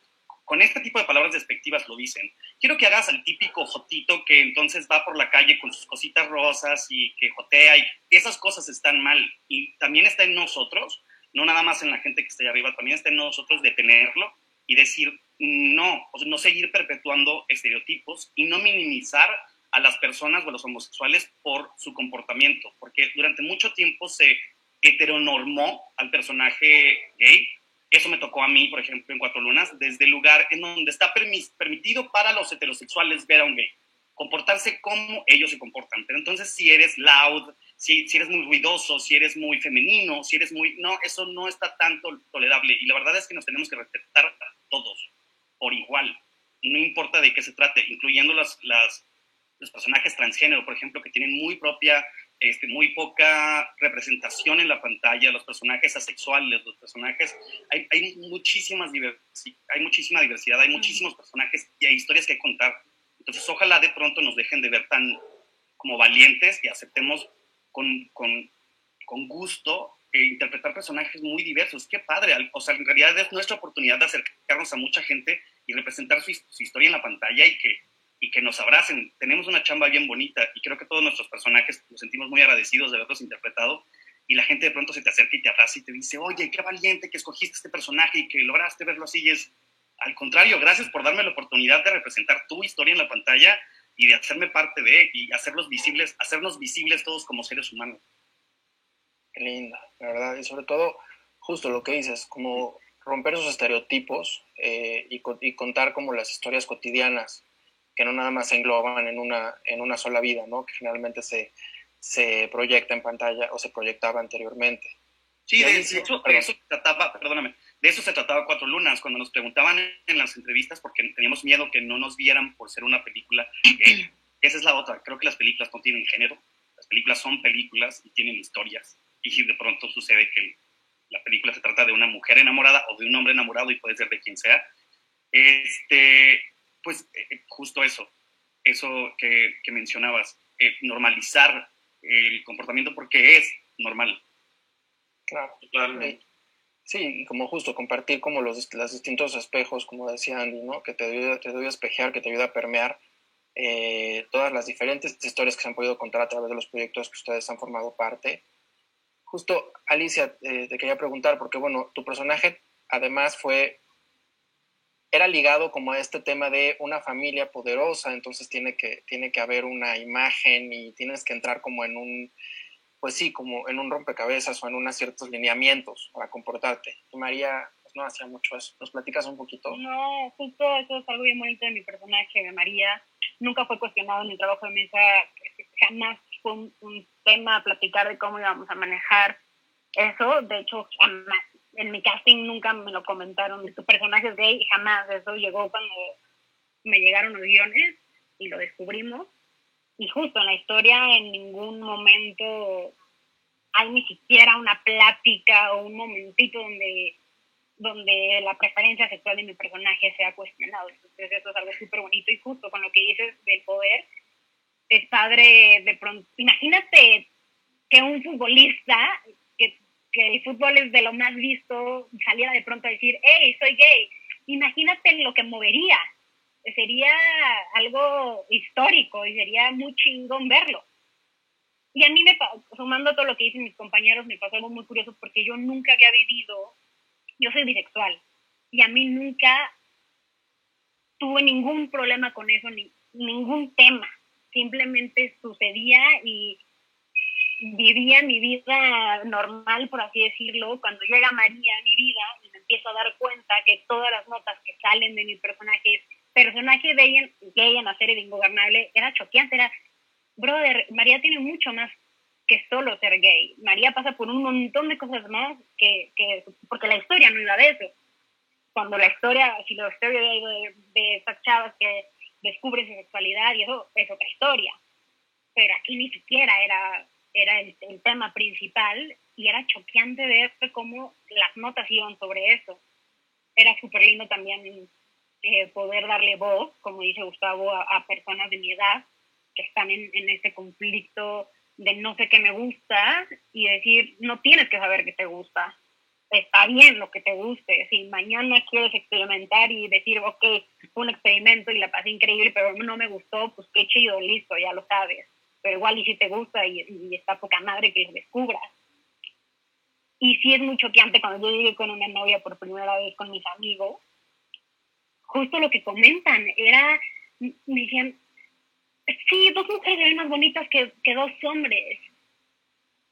con este tipo de palabras despectivas lo dicen, quiero que hagas al típico jotito que entonces va por la calle con sus cositas rosas y que jotea y esas cosas están mal y también está en nosotros, no nada más en la gente que está ahí arriba, también está en nosotros detenerlo y decir no, o sea, no seguir perpetuando estereotipos y no minimizar a las personas o a los homosexuales por su comportamiento, porque durante mucho tiempo se heteronormó al personaje gay. Eso me tocó a mí, por ejemplo, en Cuatro Lunas, desde el lugar en donde está permitido para los heterosexuales ver a un gay, comportarse como ellos se comportan. Pero entonces si eres loud, si eres muy ruidoso, si eres muy femenino, si eres muy... No, eso no está tan tolerable. Y la verdad es que nos tenemos que respetar a todos por igual. Y no importa de qué se trate, incluyendo los personajes transgénero, por ejemplo, que tienen muy poca representación en la pantalla, los personajes asexuales, los personajes, hay muchísima diversidad, hay muchísimos personajes y hay historias que contar. Entonces, ojalá de pronto nos dejen de ver tan como valientes y aceptemos con gusto interpretar personajes muy diversos. ¡Qué padre! O sea, en realidad es nuestra oportunidad de acercarnos a mucha gente y representar su historia en la pantalla y que y que nos abracen. Tenemos una chamba bien bonita y creo que todos nuestros personajes nos sentimos muy agradecidos de haberlos interpretado y la gente de pronto se te acerca y te abraza y te dice, oye, qué valiente que escogiste este personaje y que lograste verlo así. Y es, al contrario, gracias por darme la oportunidad de representar tu historia en la pantalla y de hacerme parte de y hacernos visibles todos como seres humanos. Qué lindo, la verdad, y sobre todo, justo lo que dices, como romper esos estereotipos y contar como las historias cotidianas, que no nada más se engloban en una sola vida, ¿no? Que generalmente se proyecta en pantalla o se proyectaba anteriormente. Sí, de eso se trataba Cuatro Lunas, cuando nos preguntaban en las entrevistas, porque teníamos miedo que no nos vieran por ser una película gay. Esa es la otra, creo que las películas no tienen género, las películas son películas y tienen historias, y si de pronto sucede que la película se trata de una mujer enamorada o de un hombre enamorado, y puede ser de quien sea, pues justo eso que mencionabas, normalizar el comportamiento porque es normal. Claro, totalmente. Sí, y como justo compartir como los distintos espejos, como decía Andy, ¿no? Que te ayuda a espejear, que te ayuda a permear todas las diferentes historias que se han podido contar a través de los proyectos que ustedes han formado parte. Justo, Alicia, te quería preguntar, porque bueno, tu personaje además era ligado como a este tema de una familia poderosa, entonces tiene que haber una imagen y tienes que entrar como en un, pues sí, como en un rompecabezas o en unos ciertos lineamientos para comportarte. Y María pues, no hacía mucho eso. ¿Nos platicas un poquito? No, justo eso es algo bien bonito de mi personaje, de María. Nunca fue cuestionado en el trabajo de mesa, jamás fue un tema a platicar de cómo íbamos a manejar eso. De hecho, jamás. En mi casting nunca me lo comentaron, tu personaje es gay, jamás. Eso llegó cuando me llegaron los guiones y lo descubrimos. Y justo en la historia en ningún momento hay ni siquiera una plática o un momentito donde la preferencia sexual de mi personaje sea cuestionado. Entonces eso es algo súper bonito y justo con lo que dices del poder. Es padre de pronto. Imagínate que un futbolista, que el fútbol es de lo más visto, saliera de pronto a decir, hey, soy gay. Imagínate lo que movería. Sería algo histórico y sería muy chingón verlo. Y a mí, sumando todo lo que dicen mis compañeros, me pasó algo muy curioso porque yo nunca había vivido, yo soy bisexual, y a mí nunca tuve ningún problema con eso, ningún tema. Simplemente sucedía y vivía mi vida normal, por así decirlo, cuando llega María a mi vida y me empiezo a dar cuenta que todas las notas que salen de mi personaje gay en la serie de Ingobernable, era choqueante, era, brother, María tiene mucho más que solo ser gay. María pasa por un montón de cosas más porque la historia no iba de eso. Cuando la historia hubiera ido de esas chavas que descubren su sexualidad y eso es otra historia. Pero aquí ni siquiera era el tema principal y era choqueante ver cómo las notas iban sobre eso. Era súper lindo también poder darle voz, como dice Gustavo, a personas de mi edad que están en ese conflicto de no sé qué me gusta y decir, no tienes que saber qué te gusta. Está bien lo que te guste. Si mañana quieres experimentar y decir, ok, fue un experimento y la pasé increíble, pero no me gustó, pues qué chido, listo, ya lo sabes. Pero igual y si te gusta y está poca madre que lo descubras. Y sí es muy choqueante cuando yo llegué con una novia por primera vez con mis amigos, justo lo que comentan, me decían, sí, dos mujeres eran más bonitas que dos hombres.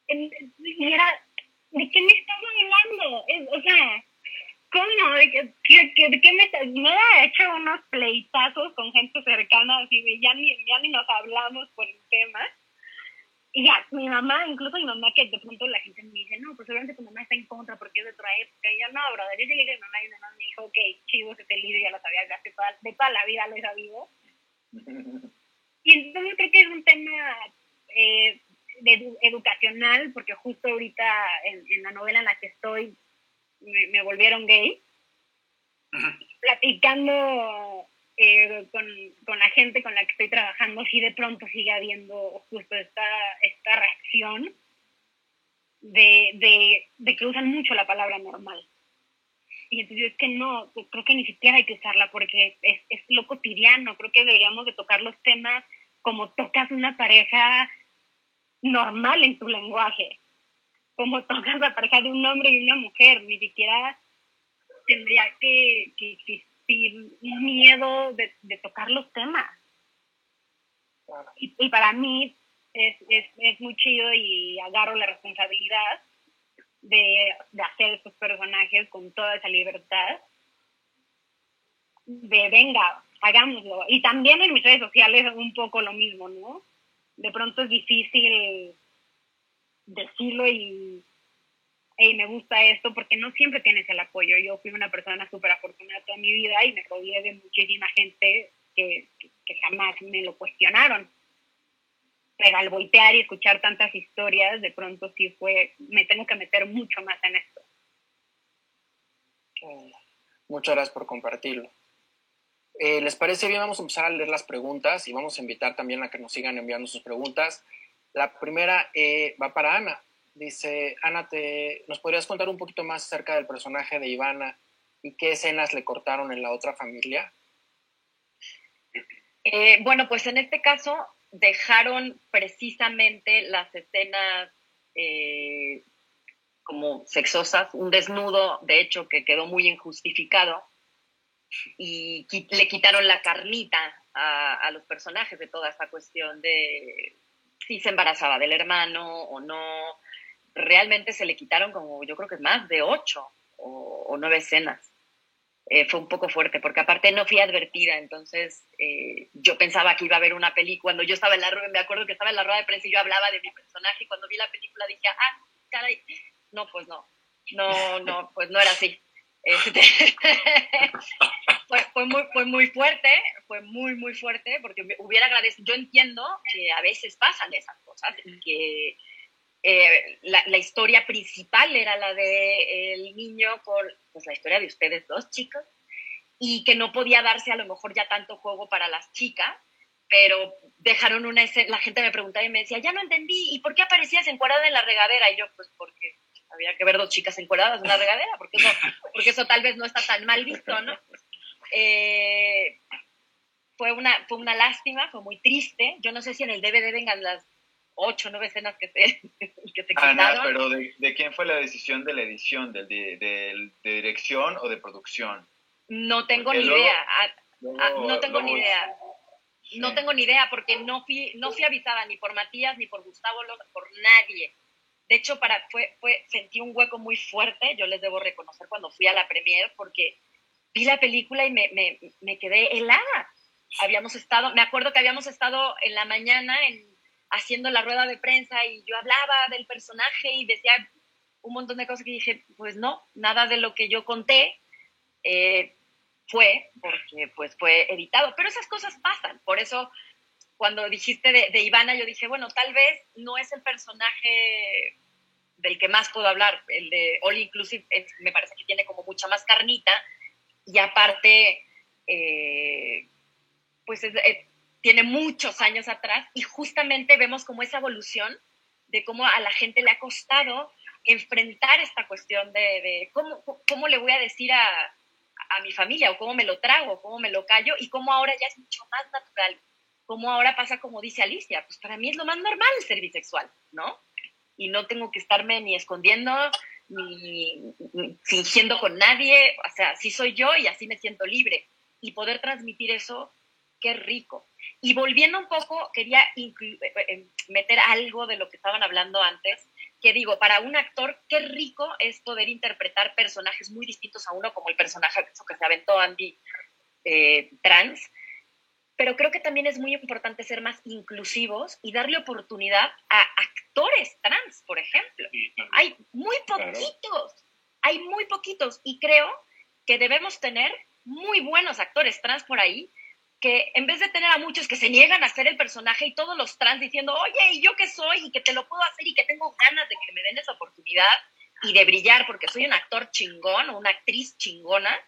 Y era, ¿de qué me estás hablando? O sea, ¿cómo? ¿De qué me estás? Me he hecho unos pleitazos con gente cercana, así de ya ni nos hablamos por el tema. Y ya, mi mamá, incluso mi mamá, que de pronto la gente me dice, no, pues obviamente tu mamá está en contra porque es de otra época. Y yo, no, brother, yo llegué con mi mamá y mi mamá me dijo, ok, chivo, ese lidio ya lo sabía, de toda la vida lo he sabido. Y entonces creo que es un tema educacional, porque justo ahorita en la novela en la que estoy me volvieron gay. Platicando con la gente con la que estoy trabajando, sí de pronto sigue habiendo justo esta reacción de que usan mucho la palabra normal. Y entonces es que no, creo que ni siquiera hay que usarla porque es lo cotidiano. Creo que deberíamos de tocar los temas como tocas una pareja normal en tu lenguaje, como tocas la pareja de un hombre y una mujer. Ni siquiera tendría que existir un miedo de tocar los temas. Y para mí es muy chido y agarro la responsabilidad de hacer estos personajes con toda esa libertad de venga, hagámoslo. Y también en mis redes sociales es un poco lo mismo, ¿no? De pronto es difícil decirlo y me gusta esto porque no siempre tienes el apoyo. Yo fui una persona súper afortunada toda mi vida y me rodeé de muchísima gente que jamás me lo cuestionaron. Pero al voltear y escuchar tantas historias, de pronto sí me tengo que meter mucho más en esto. Muchas gracias por compartirlo. ¿Les parece bien? Vamos a empezar a leer las preguntas y vamos a invitar también a que nos sigan enviando sus preguntas. La primera va para Ana. Dice, Ana, ¿nos podrías contar un poquito más acerca del personaje de Ivana y qué escenas le cortaron en la otra familia? Bueno, pues en este caso dejaron precisamente las escenas como sexosas, un desnudo, de hecho, que quedó muy injustificado, y le quitaron la carnita a los personajes de toda esta cuestión de si se embarazaba del hermano o no. Realmente se le quitaron como, yo creo que más de 8 o 9 escenas. Fue un poco fuerte, porque aparte no fui advertida, entonces yo pensaba que iba a haber una película. Cuando yo estaba me acuerdo que estaba en la rueda de prensa y yo hablaba de mi personaje, y cuando vi la película dije, caray, no, pues no, pues no era así. Fue muy fuerte, porque hubiera agradecido. Yo entiendo que a veces pasan esas cosas, y que la historia principal era la de el niño con pues la historia de ustedes dos chicos, y que no podía darse a lo mejor ya tanto juego para las chicas, pero dejaron una escena. La gente me preguntaba y me decía, ya no entendí, ¿y por qué aparecías encuerada en la regadera? Y yo, pues porque había que ver 2 chicas encueradas en una regadera, porque eso tal vez no está tan mal visto, ¿no? Fue una lástima, fue muy triste. Yo no sé si en el DVD vengan las 8 o 9 escenas que se quitaron. Ana, pero ¿de quién fue la decisión de la edición? ¿De dirección o de producción? No tengo ni idea. No tengo ni idea. Sí. No tengo ni idea, porque no fui avisada ni por Matías, ni por Gustavo, por nadie. De hecho, sentí un hueco muy fuerte, yo les debo reconocer, cuando fui a la premiere, porque vi la película y me quedé helada. Me acuerdo que habíamos estado en la mañana haciendo la rueda de prensa, y yo hablaba del personaje y decía un montón de cosas que dije, pues no, nada de lo que yo conté porque pues fue editado. Pero esas cosas pasan. Por eso, cuando dijiste de Ivana, yo dije, bueno, tal vez no es el personaje del que más puedo hablar. El de All Inclusive me parece que tiene como mucha más carnita, y aparte pues tiene muchos años atrás, y justamente vemos como esa evolución de cómo a la gente le ha costado enfrentar esta cuestión de cómo le voy a decir a mi familia, o cómo me lo trago, o cómo me lo callo, y cómo ahora ya es mucho más natural. Cómo ahora pasa, como dice Alicia, pues para mí es lo más normal ser bisexual, ¿no? Y no tengo que estarme ni escondiendo, ni fingiendo con nadie. O sea, así soy yo y así me siento libre. Y poder transmitir eso, qué rico. Y volviendo un poco, quería meter algo de lo que estaban hablando antes, que digo, para un actor, qué rico es poder interpretar personajes muy distintos a uno, como el personaje que se aventó Andy, trans. Pero creo que también es muy importante ser más inclusivos y darle oportunidad a actores trans, por ejemplo. Hay muy poquitos, y creo que debemos tener muy buenos actores trans por ahí, que en vez de tener a muchos que se niegan a hacer el personaje, y todos los trans diciendo, oye, ¿y yo qué soy? Y que te lo puedo hacer, y que tengo ganas de que me den esa oportunidad y de brillar porque soy un actor chingón o una actriz chingona,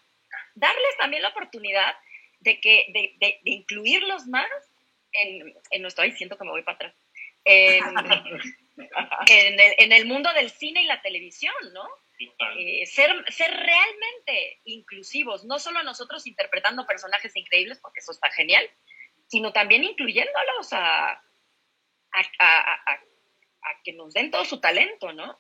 darles también la oportunidad de incluirlos más en nuestro... Ay, siento que me voy para atrás. En el mundo del cine y la televisión, ¿no? ser realmente inclusivos, no solo nosotros interpretando personajes increíbles, porque eso está genial, sino también incluyéndolos a que nos den todo su talento, ¿no?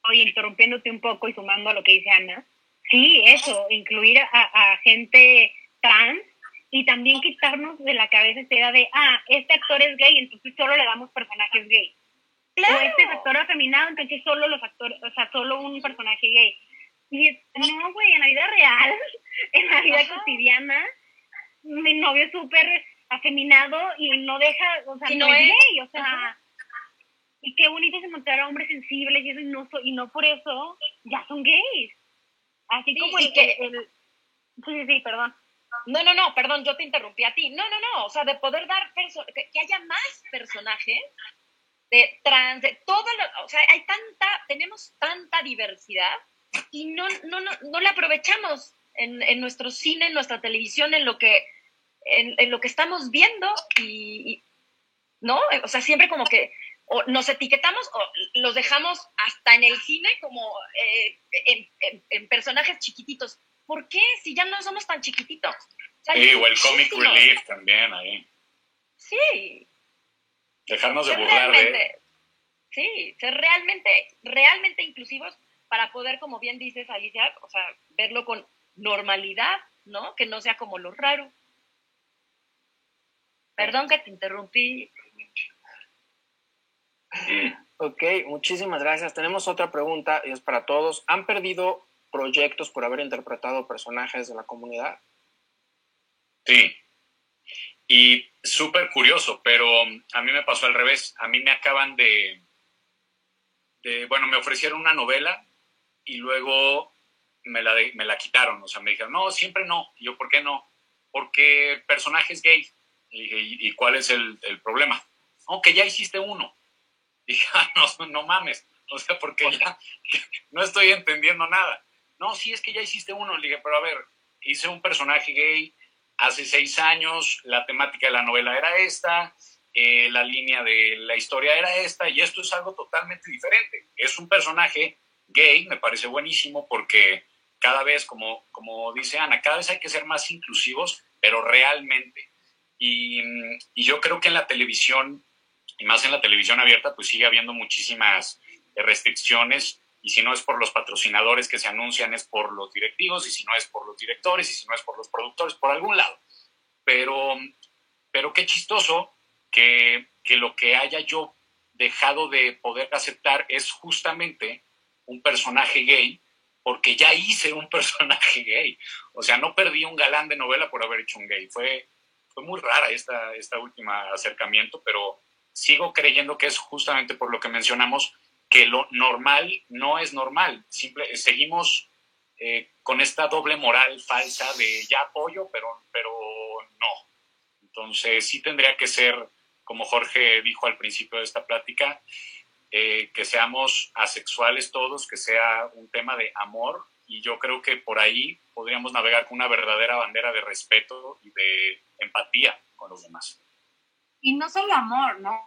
Oye, interrumpiéndote un poco y sumando a lo que dice Ana, sí, eso, incluir a gente trans y también quitarnos de la cabeza esta idea de, este actor es gay, entonces solo le damos personajes gay. ¡Claro! O este es actor afeminado, entonces solo los actores, o sea, solo un personaje gay. Y no, güey, en la vida real, en la vida cotidiana, mi novio es súper afeminado y no deja, o sea, no es gay, o sea, y qué bonito es encontrar a hombres sensibles y eso, y no por eso ya son gays. Así como Sí, perdón. No, perdón, yo te interrumpí a ti. No, o sea, de poder dar, que haya más personajes de trans, de todo o sea, tenemos tanta diversidad y no la aprovechamos en nuestro cine, en nuestra televisión, en lo que estamos viendo y ¿no? O sea, siempre como que o nos etiquetamos o los dejamos hasta en el cine como en personajes chiquititos. ¿Por qué? Si ya no somos tan chiquititos. O sea, sí, o el comic relief también ahí. Sí. Dejarnos de burlar de... Sí, ser realmente inclusivos para poder, como bien dices, Alicia, o sea, verlo con normalidad, ¿no? Que no sea como lo raro. Perdón que te interrumpí. Ok, muchísimas gracias. Tenemos otra pregunta y es para todos. ¿Han perdido proyectos por haber interpretado personajes de la comunidad? Sí. Y súper curioso, pero a mí me pasó al revés. A mí me acaban bueno, me ofrecieron una novela y luego me la quitaron. O sea, me dijeron, no, siempre no. Y yo, ¿por qué no? Porque el personaje es gay. Y dije, ¿y cuál es el problema? No, que ya hiciste uno. Dije, no mames. O sea, porque ya no estoy entendiendo nada. No, sí, es que ya hiciste uno. Le dije, pero a ver, hice un personaje gay hace 6 años, la temática de la novela era esta, la línea de la historia era esta, y esto es algo totalmente diferente. Es un personaje gay, me parece buenísimo, porque cada vez, como dice Ana, cada vez hay que ser más inclusivos, pero realmente. Y yo creo que en la televisión, y más en la televisión abierta, pues sigue habiendo muchísimas restricciones, y si no es por los patrocinadores que se anuncian, es por los directivos, y si no es por los directores, y si no es por los productores, por algún lado. Pero qué chistoso que lo que haya yo dejado de poder aceptar es justamente un personaje gay, porque ya hice un personaje gay. O sea, no perdí un galán de novela por haber hecho un gay. Fue muy rara esta última acercamiento, pero sigo creyendo que es justamente por lo que mencionamos, que lo normal no es normal. Seguimos con esta doble moral falsa de ya apoyo, pero no. Entonces sí tendría que ser, como Jorge dijo al principio de esta plática, que seamos asexuales todos, que sea un tema de amor, y yo creo que por ahí podríamos navegar con una verdadera bandera de respeto y de empatía con los demás. Y no solo amor, ¿no?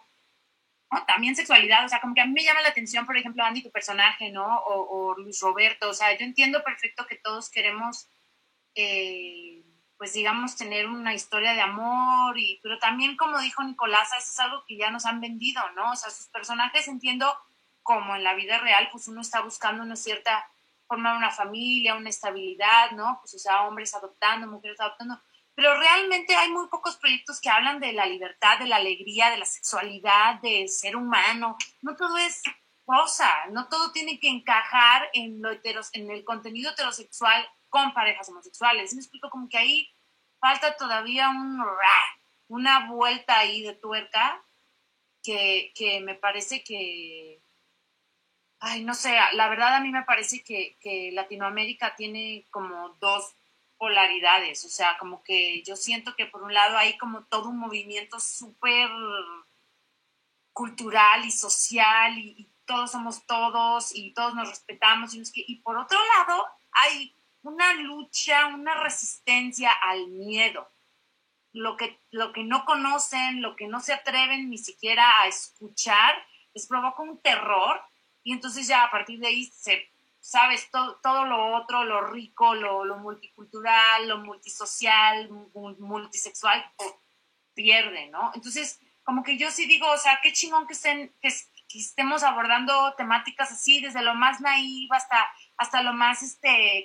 También sexualidad, o sea, como que a mí me llama la atención, por ejemplo, Andy, tu personaje, ¿no? O Luis Roberto, o sea, yo entiendo perfecto que todos queremos, pues digamos, tener una historia de amor, pero también, como dijo Nicolás, eso es algo que ya nos han vendido, ¿no? O sea, sus personajes, entiendo, como en la vida real, pues uno está buscando una cierta, formar una familia, una estabilidad, ¿no? Pues, o sea, hombres adoptando, mujeres adoptando, pero realmente hay muy pocos proyectos que hablan de la libertad, de la alegría, de la sexualidad, de ser humano. No todo es rosa, no todo tiene que encajar en el contenido heterosexual con parejas homosexuales. Me explico, como que ahí falta todavía una vuelta ahí de tuerca que me parece que, ay, no sé, la verdad a mí me parece que Latinoamérica tiene como dos polaridades, o sea, como que yo siento que por un lado hay como todo un movimiento súper cultural y social y todos somos todos y todos nos respetamos y por otro lado hay una lucha, una resistencia al miedo, lo que no conocen, lo que no se atreven ni siquiera a escuchar, les provoca un terror y entonces ya a partir de ahí se sabes, todo lo otro, lo rico, lo multicultural, lo multisocial, multisexual, pues, pierde, ¿no? Entonces, como que yo sí digo, o sea, qué chingón que estemos abordando temáticas así, desde lo más naive hasta lo más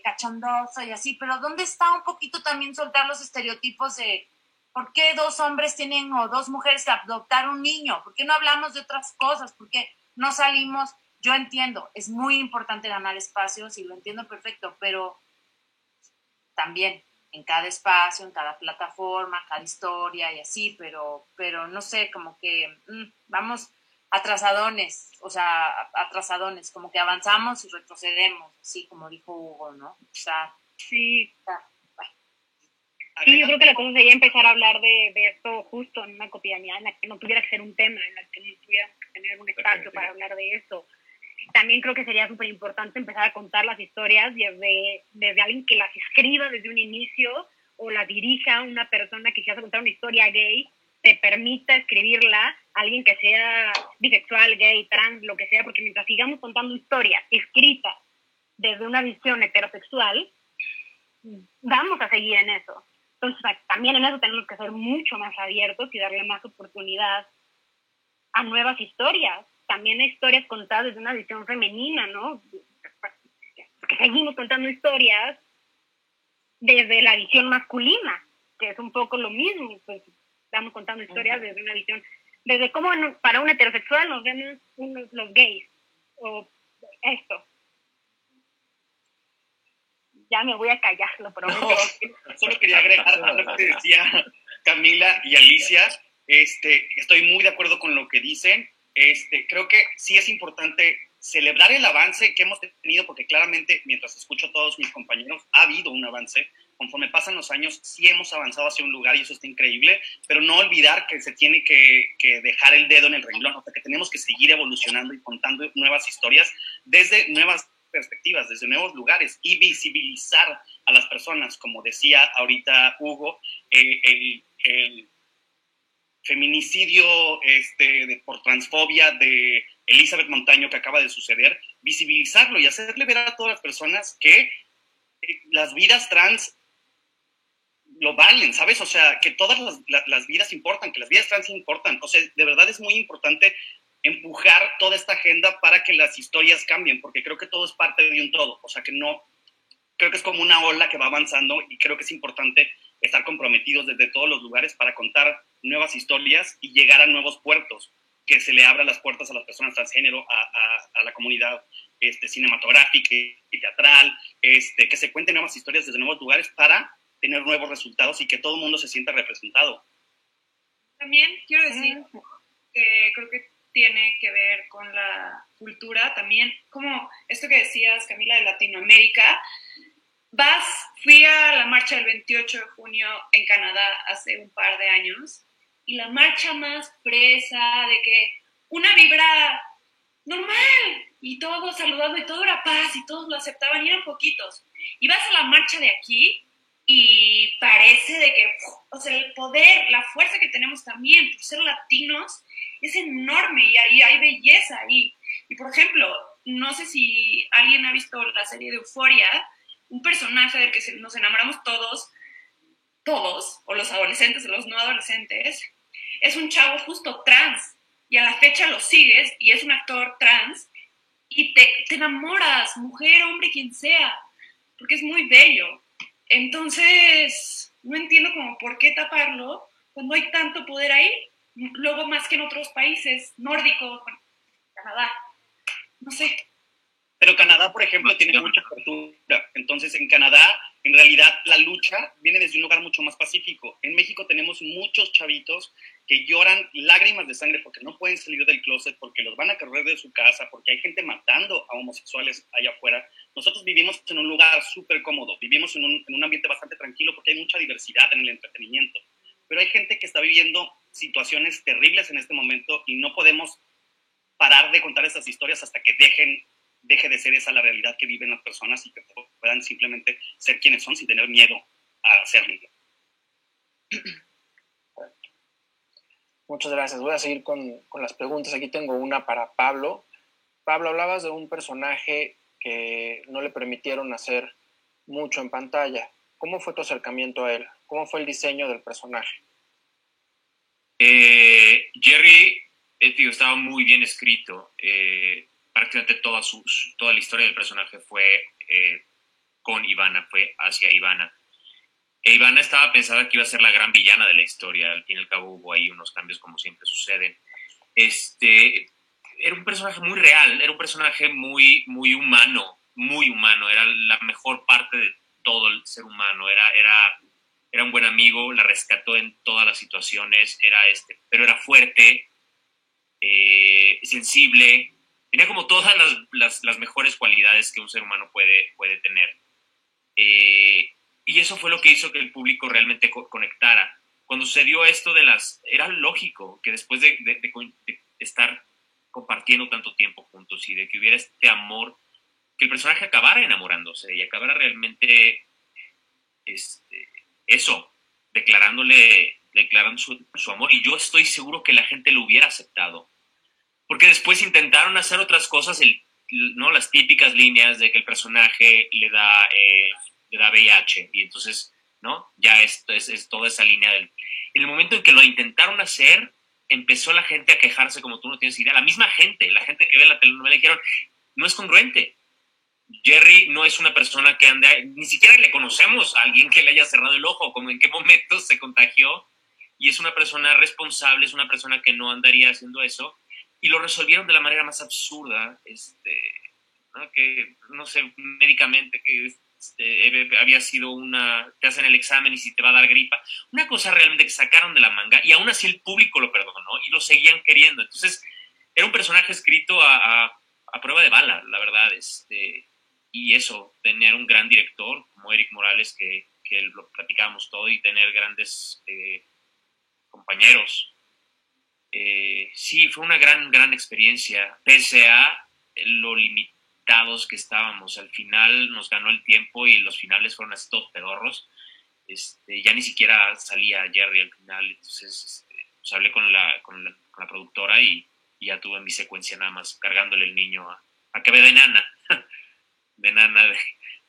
cachondoso y así, pero ¿dónde está un poquito también soltar los estereotipos de por qué 2 hombres tienen o 2 mujeres que adoptar un niño? ¿Por qué no hablamos de otras cosas? ¿Por qué no salimos? Yo entiendo, es muy importante ganar espacios y lo entiendo perfecto, pero también en cada espacio, en cada plataforma, cada historia y así, pero no sé, como que vamos atrasadones, o sea, atrasadones, como que avanzamos y retrocedemos, así como dijo Hugo, ¿no? O sea, sí. Sí, yo creo que la cosa sería empezar a hablar de esto justo en una cotidianidad en la que no tuviera que ser un tema, en la que no tuviéramos que tener un espacio para hablar de eso. También creo que sería súper importante empezar a contar las historias desde alguien que las escriba desde un inicio o la dirija una persona que quiera contar una historia gay, te permita escribirla alguien que sea bisexual, gay, trans, lo que sea, porque mientras sigamos contando historias escritas desde una visión heterosexual, vamos a seguir en eso. Entonces, también en eso tenemos que ser mucho más abiertos y darle más oportunidad a nuevas historias. También hay historias contadas desde una visión femenina, ¿no? Porque seguimos contando historias desde la visión masculina, que es un poco lo mismo. Pues estamos contando historias desde una visión, desde cómo para un heterosexual nos vemos los gays, o esto. Ya me voy a callar, lo prometo. No, solo quería agregar a lo que decía Camila y Alicia. Estoy muy de acuerdo con lo que dicen. Creo que sí es importante celebrar el avance que hemos tenido, porque claramente, mientras escucho a todos mis compañeros, ha habido un avance. Conforme pasan los años, sí hemos avanzado hacia un lugar y eso está increíble, pero no olvidar que se tiene que dejar el dedo en el renglón, o sea, que tenemos que seguir evolucionando y contando nuevas historias desde nuevas perspectivas, desde nuevos lugares, y visibilizar a las personas, como decía ahorita Hugo, el feminicidio por transfobia de Elizabeth Montaño que acaba de suceder, visibilizarlo y hacerle ver a todas las personas que las vidas trans lo valen, ¿sabes? O sea, que todas las vidas importan, que las vidas trans importan. O sea, de verdad es muy importante empujar toda esta agenda para que las historias cambien, porque creo que todo es parte de un todo. O sea, que no, creo que es como una ola que va avanzando y creo que es importante estar comprometidos desde todos los lugares para contar nuevas historias y llegar a nuevos puertos, que se le abran las puertas a las personas transgénero, a la comunidad cinematográfica y teatral, que se cuenten nuevas historias desde nuevos lugares para tener nuevos resultados y que todo el mundo se sienta representado. También quiero decir que creo que tiene que ver con la cultura, también como esto que decías, Camila, de Latinoamérica. Fui a la marcha del 28 de junio en Canadá hace un par de años, y la marcha más fresa, de que una vibra normal, y todos saludando, y todo era paz, y todos lo aceptaban, y eran poquitos. Y vas a la marcha de aquí, y parece de que, o sea, el poder, la fuerza que tenemos también por ser latinos es enorme, y hay belleza ahí. Y por ejemplo, no sé si alguien ha visto la serie de Euphoria, un personaje del que nos enamoramos todos, o los adolescentes o los no adolescentes, es un chavo justo trans, y a la fecha lo sigues, y es un actor trans, y te enamoras, mujer, hombre, quien sea, porque es muy bello. Entonces, no entiendo como por qué taparlo cuando hay tanto poder ahí, luego más que en otros países nórdicos, bueno, Canadá, no sé. Pero Canadá, por ejemplo, tiene mucha apertura. Entonces, en Canadá, en realidad, la lucha viene desde un lugar mucho más pacífico. En México tenemos muchos chavitos que lloran lágrimas de sangre porque no pueden salir del closet, porque los van a correr de su casa, porque hay gente matando a homosexuales allá afuera. Nosotros vivimos en un lugar súper cómodo, vivimos en un ambiente bastante tranquilo porque hay mucha diversidad en el entretenimiento. Pero hay gente que está viviendo situaciones terribles en este momento y no podemos parar de contar esas historias hasta que deje de ser esa la realidad que viven las personas y que puedan simplemente ser quienes son sin tener miedo a serlo. Muchas gracias. Voy a seguir con las preguntas. Aquí tengo una para Pablo. Pablo, hablabas de un personaje que no le permitieron hacer mucho en pantalla. ¿Cómo fue tu acercamiento a él? ¿Cómo fue el diseño del personaje? Jerry, estaba muy bien escrito. Prácticamente toda la historia del personaje fue con Ivana, fue hacia Ivana. Ivana estaba pensada que iba a ser la gran villana de la historia. Al fin y al cabo hubo ahí unos cambios como siempre suceden. Era un personaje muy real, era un personaje muy, muy humano, era la mejor parte de todo el ser humano, era un buen amigo, la rescató en todas las situaciones, pero era fuerte, sensible, tenía como todas las mejores cualidades que un ser humano puede tener. Y eso fue lo que hizo que el público realmente conectara. Cuando sucedió esto era lógico que después de estar compartiendo tanto tiempo juntos y de que hubiera este amor, que el personaje acabara enamorándose y acabara realmente declarando su amor. Y yo estoy seguro que la gente lo hubiera aceptado. Porque después intentaron hacer otras cosas, ¿no? Las típicas líneas de que el personaje le da VIH y entonces, ¿no? Ya es toda esa línea en el momento en que lo intentaron hacer, empezó la gente a quejarse como tú no tienes idea. La misma gente, la gente que ve la telenovela, dijeron, no es congruente. Jerry no es una persona que anda, ni siquiera le conocemos a alguien que le haya cerrado el ojo, como en qué momento se contagió, y es una persona responsable, es una persona que no andaría haciendo eso, y lo resolvieron de la manera más absurda, ¿no? Que, no sé, médicamente, que había sido te hacen el examen y si te va a dar gripa, una cosa realmente que sacaron de la manga, y aún así el público lo perdonó y lo seguían queriendo. Entonces era un personaje escrito a prueba de bala, la verdad, y eso, tener un gran director como Eric Morales, que lo platicábamos todo, y tener grandes compañeros. Sí, fue una gran experiencia, pese a lo limitados que estábamos. Al final nos ganó el tiempo y los finales fueron así todos pedorros. Ya ni siquiera salía Jerry al final, entonces pues hablé con la productora y ya tuve mi secuencia nada más cargándole el niño a que vea de nana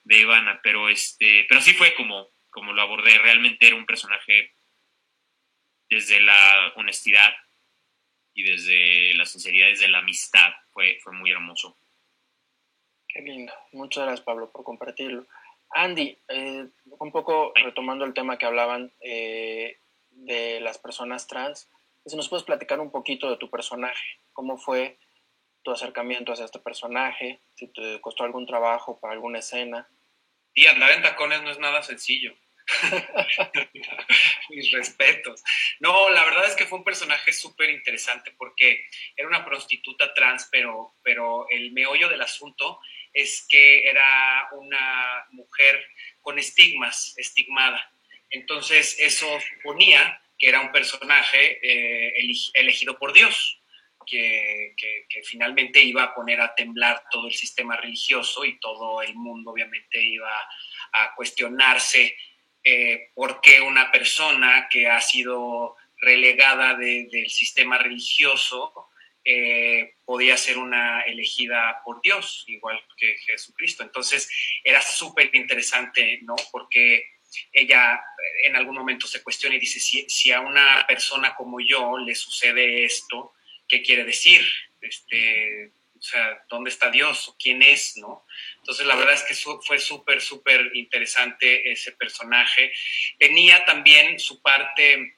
de Ivana, pero así fue como lo abordé. Realmente era un personaje desde la honestidad y desde la sinceridad, desde la amistad. Fue muy hermoso. Qué lindo. Muchas gracias, Pablo, por compartirlo. Andy, un poco retomando el tema que hablaban de las personas trans, si nos puedes platicar un poquito de tu personaje, cómo fue tu acercamiento hacia este personaje, si te costó algún trabajo para alguna escena. Y andar en tacones no es nada sencillo. Mis respetos. No, la verdad es que fue un personaje súper interesante porque era una prostituta trans, pero el meollo del asunto es que era una mujer con estigmada. Entonces eso suponía que era un personaje elegido por Dios, que finalmente iba a poner a temblar todo el sistema religioso y todo el mundo obviamente iba a cuestionarse por qué una persona que ha sido relegada del sistema religioso podía ser una elegida por Dios, igual que Jesucristo. Entonces era súper interesante, ¿no? Porque ella en algún momento se cuestiona y dice, si a una persona como yo le sucede esto, ¿qué quiere decir? O sea, ¿dónde está Dios? ¿O quién es? ¿No? Entonces, la verdad es que fue súper, súper interesante ese personaje. Tenía también su parte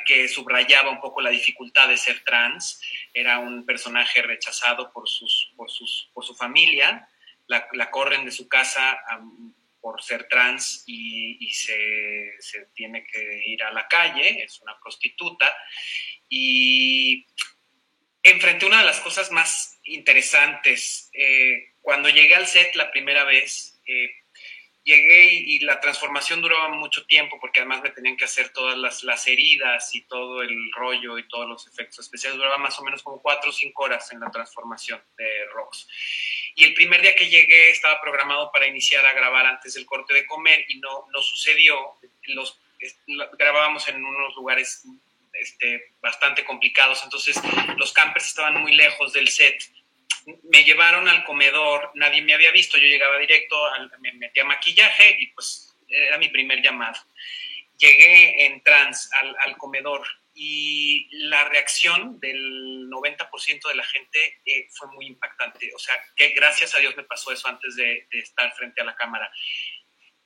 que subrayaba un poco la dificultad de ser trans. Era un personaje rechazado por su familia. La corren de su casa por ser trans y se tiene que ir a la calle. Es una prostituta. Y enfrenté una de las cosas más interesantes. Cuando llegué al set la primera vez, llegué y la transformación duraba mucho tiempo porque además me tenían que hacer todas las heridas y todo el rollo y todos los efectos especiales. Duraba más o menos como 4 o 5 horas en la transformación de Rox. Y el primer día que llegué estaba programado para iniciar a grabar antes del corte de comer y no sucedió. Grabábamos en unos lugares bastante complicados, entonces los campers estaban muy lejos del set me llevaron al comedor, nadie me había visto, yo llegaba directo, me metí a maquillaje y pues era mi primer llamado. Llegué en trance al comedor y la reacción del 90% de la gente fue muy impactante. O sea, que gracias a Dios me pasó eso antes de estar frente a la cámara.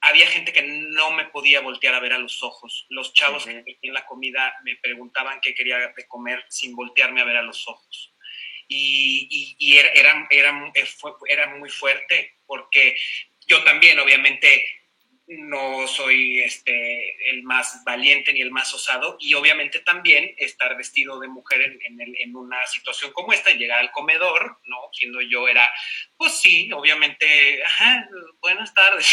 Había gente que no me podía voltear a ver a los ojos. Los chavos que pedían la comida me preguntaban qué quería de comer sin voltearme a ver a los ojos. Y era muy fuerte porque yo también, obviamente, no soy el más valiente ni el más osado, y obviamente también estar vestido de mujer en una situación como esta y llegar al comedor, ¿no? Siendo yo era, pues sí, obviamente, buenas tardes,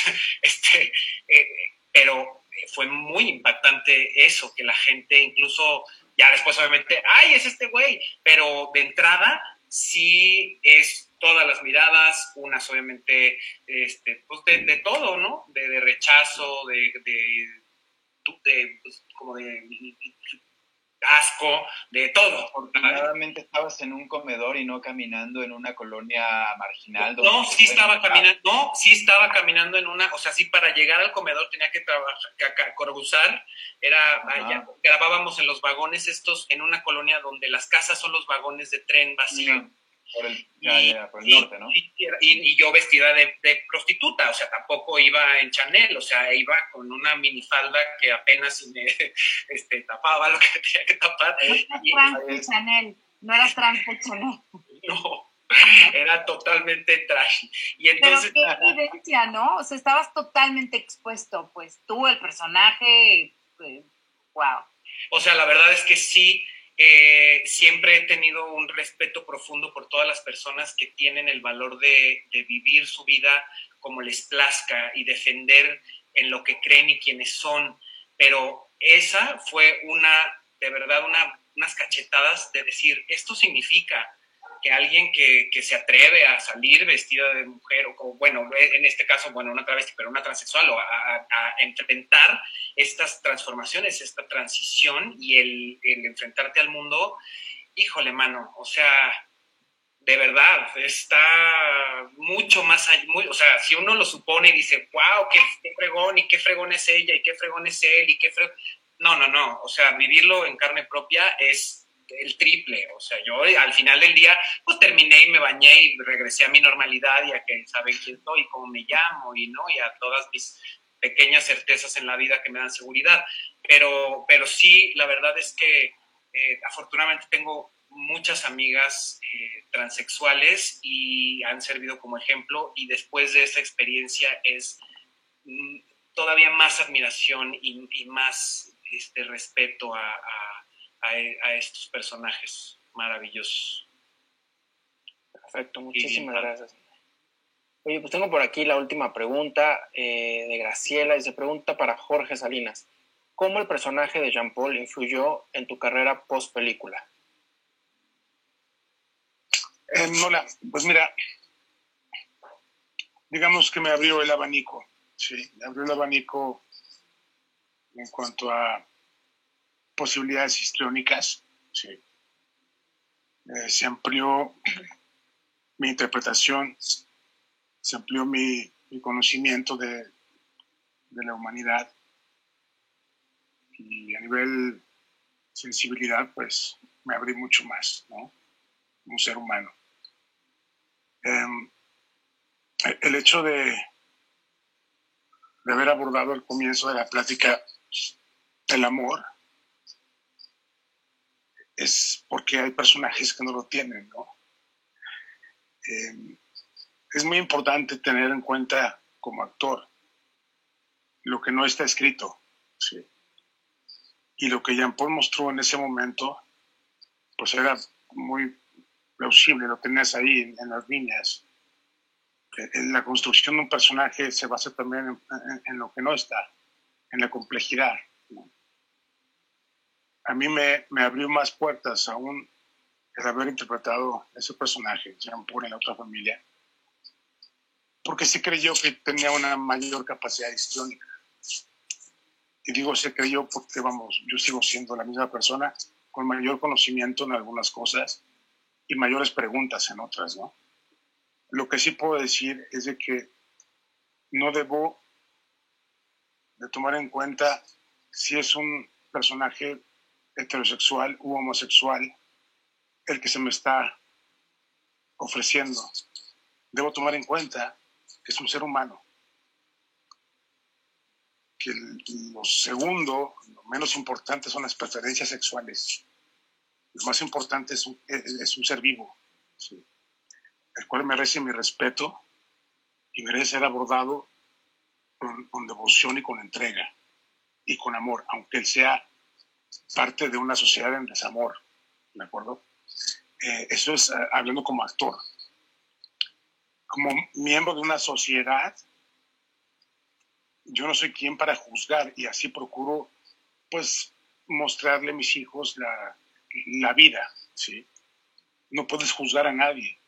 pero fue muy impactante eso, que la gente incluso, ya después obviamente, ¡ay, es este güey! Pero de entrada sí es todas las miradas, unas obviamente pues de todo, ¿no? De rechazo, pues, como de asco, de todo. Afortunadamente estabas en un comedor y no caminando en una colonia marginal. No, sí estaba caminando en una, o sea, sí, para llegar al comedor tenía que cruzar, vaya, grabábamos en los vagones estos, en una colonia donde las casas son los vagones de tren vacío. Por el norte, ¿no? Y yo vestida de prostituta, o sea, tampoco iba en Chanel, o sea, iba con una minifalda que apenas me tapaba lo que tenía que tapar. No eras trans de Chanel. No, era totalmente trash. Y entonces, pero qué evidencia, ¿no? O sea, estabas totalmente expuesto, pues tú, el personaje, pues, wow. O sea, la verdad es que sí. Siempre he tenido un respeto profundo por todas las personas que tienen el valor de vivir su vida como les plazca y defender en lo que creen y quienes son, pero esa fue de verdad unas cachetadas de decir, esto significa que alguien que se atreve a salir vestida de mujer, o bueno, en este caso, bueno, una travesti, pero una transexual, o a enfrentar estas transformaciones, esta transición y el enfrentarte al mundo, híjole, mano, o sea, de verdad, está mucho más allá, o sea, si uno lo supone y dice, wow, qué fregón, y qué fregón es ella, y qué fregón es él, y qué fregón... No, o sea, vivirlo en carne propia es el triple, o sea, yo al final del día pues terminé y me bañé y regresé a mi normalidad y a que saben quién soy y cómo me llamo y a todas mis pequeñas certezas en la vida que me dan seguridad, pero sí, la verdad es que afortunadamente tengo muchas amigas transexuales y han servido como ejemplo, y después de esta experiencia es todavía más admiración y más respeto a estos personajes maravillosos. Perfecto, muchísimas gracias. Oye, pues tengo por aquí la última pregunta de Graciela, y se pregunta para Jorge Salinas: ¿cómo el personaje de Jean Paul influyó en tu carrera post película? Hola, pues mira, digamos que me abrió el abanico, sí, me abrió el abanico en cuanto a posibilidades histriónicas, sí. Se amplió mi interpretación, se amplió mi conocimiento de la humanidad, y a nivel sensibilidad, pues me abrí mucho más, ¿no? Como ser humano. El hecho de haber abordado el comienzo de la plática el amor es porque hay personajes que no lo tienen, ¿no? Es muy importante tener en cuenta como actor lo que no está escrito, ¿sí? Y lo que Jean Paul mostró en ese momento, pues era muy plausible, lo tenías ahí en las líneas. La construcción de un personaje se basa también en lo que no está, en la complejidad, ¿no? A mí me abrió más puertas aún el haber interpretado ese personaje, Jean Paul, en La Otra Familia, porque se creyó que tenía una mayor capacidad histriónica. Y digo se creyó porque, vamos, yo sigo siendo la misma persona, con mayor conocimiento en algunas cosas y mayores preguntas en otras, ¿no? Lo que sí puedo decir es de que no debo de tomar en cuenta si es un personaje heterosexual u homosexual el que se me está ofreciendo. Debo tomar en cuenta que es un ser humano, que lo segundo, lo menos importante son las preferencias sexuales. Lo más importante es un ser vivo, ¿sí? El cual merece mi respeto y merece ser abordado con devoción y con entrega y con amor, aunque él sea parte de una sociedad en desamor, ¿de acuerdo? Eso es hablando como actor. Como miembro de una sociedad, yo no soy quien para juzgar, y así procuro, pues, mostrarle a mis hijos la vida, ¿sí? No puedes juzgar a nadie.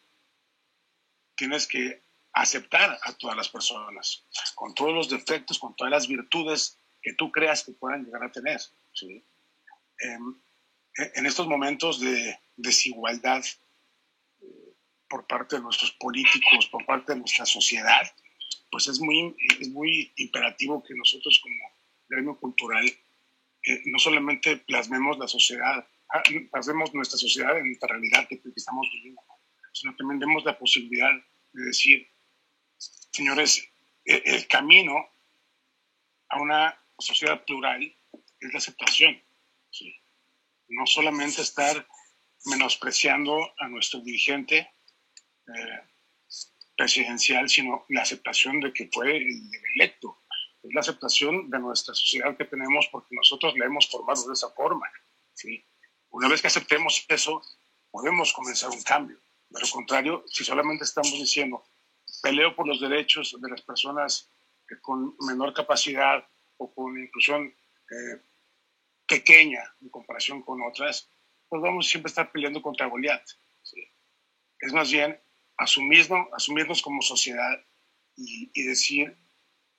Tienes que aceptar a todas las personas, con todos los defectos, con todas las virtudes que tú creas que puedan llegar a tener, ¿sí? En estos momentos de desigualdad por parte de nuestros políticos, por parte de nuestra sociedad, pues es muy imperativo que nosotros como gremio cultural no solamente plasmemos plasmemos nuestra sociedad en nuestra realidad que estamos viviendo, sino también demos la posibilidad de decir, señores, el camino a una sociedad plural es la aceptación, ¿sí? No solamente estar menospreciando a nuestro dirigente presidencial, sino la aceptación de que fue el electo. Es la aceptación de nuestra sociedad que tenemos porque nosotros la hemos formado de esa forma, ¿sí? Una vez que aceptemos eso, podemos comenzar un cambio. De lo contrario, si solamente estamos diciendo, peleo por los derechos de las personas con menor capacidad o con inclusión pequeña en comparación con otras, pues vamos siempre a estar peleando contra Goliat, ¿sí? Es más bien asumirnos como sociedad y decir,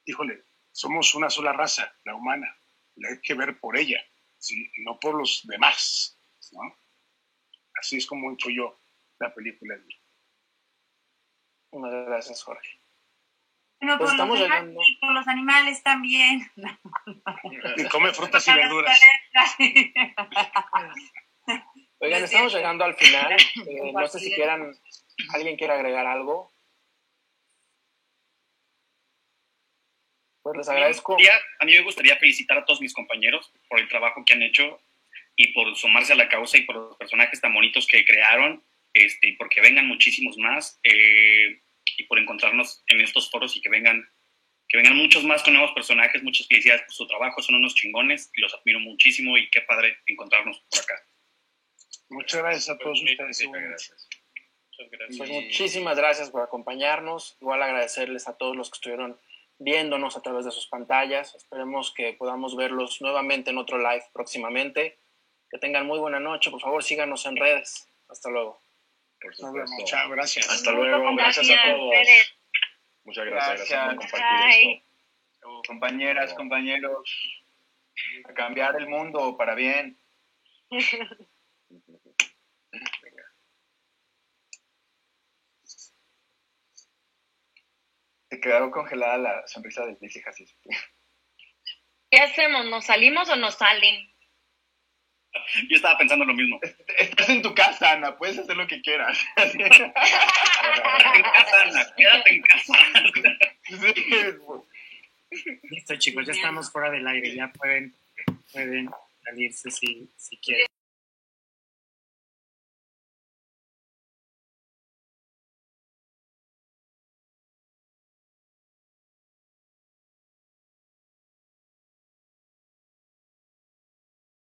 híjole, somos una sola raza, la humana, y hay que ver por ella, ¿sí? No por los demás, ¿no? Así es como influyó la película en mí. Muchas gracias, Jorge. No, Pues estamos llegando. Por los animales también. Y come frutas y verduras. Oigan, estamos llegando al final. No sé si alguien quiere agregar algo. Pues les agradezco. A mí me gustaría felicitar a todos mis compañeros por el trabajo que han hecho y por sumarse a la causa y por los personajes tan bonitos que crearon, y porque vengan muchísimos más, y por encontrarnos en estos foros y que vengan muchos más con nuevos personajes. Muchas felicidades por su trabajo, son unos chingones y los admiro muchísimo y qué padre encontrarnos por acá. Muchas gracias a todos ustedes. Gracias. Pues muchísimas gracias por acompañarnos. Igual agradecerles a todos los que estuvieron viéndonos a través de sus pantallas. Esperemos que podamos verlos nuevamente en otro live próximamente. Que tengan muy buena noche. Por favor, síganos en redes. Hasta luego. Muchas gracias. Hasta luego. Gracias a todos. Muchas gracias por compartir esto. Compañeras, compañeros, a cambiar el mundo para bien. Se quedó congelada la sonrisa de Lizzie Hassis. ¿Qué hacemos? ¿Nos salimos o nos salen? Yo estaba pensando lo mismo. Estás en tu casa, Ana, puedes hacer lo que quieras. Quédate en casa, Ana, quédate en casa. Listo, chicos, ya estamos fuera del aire, ya pueden salirse si quieren.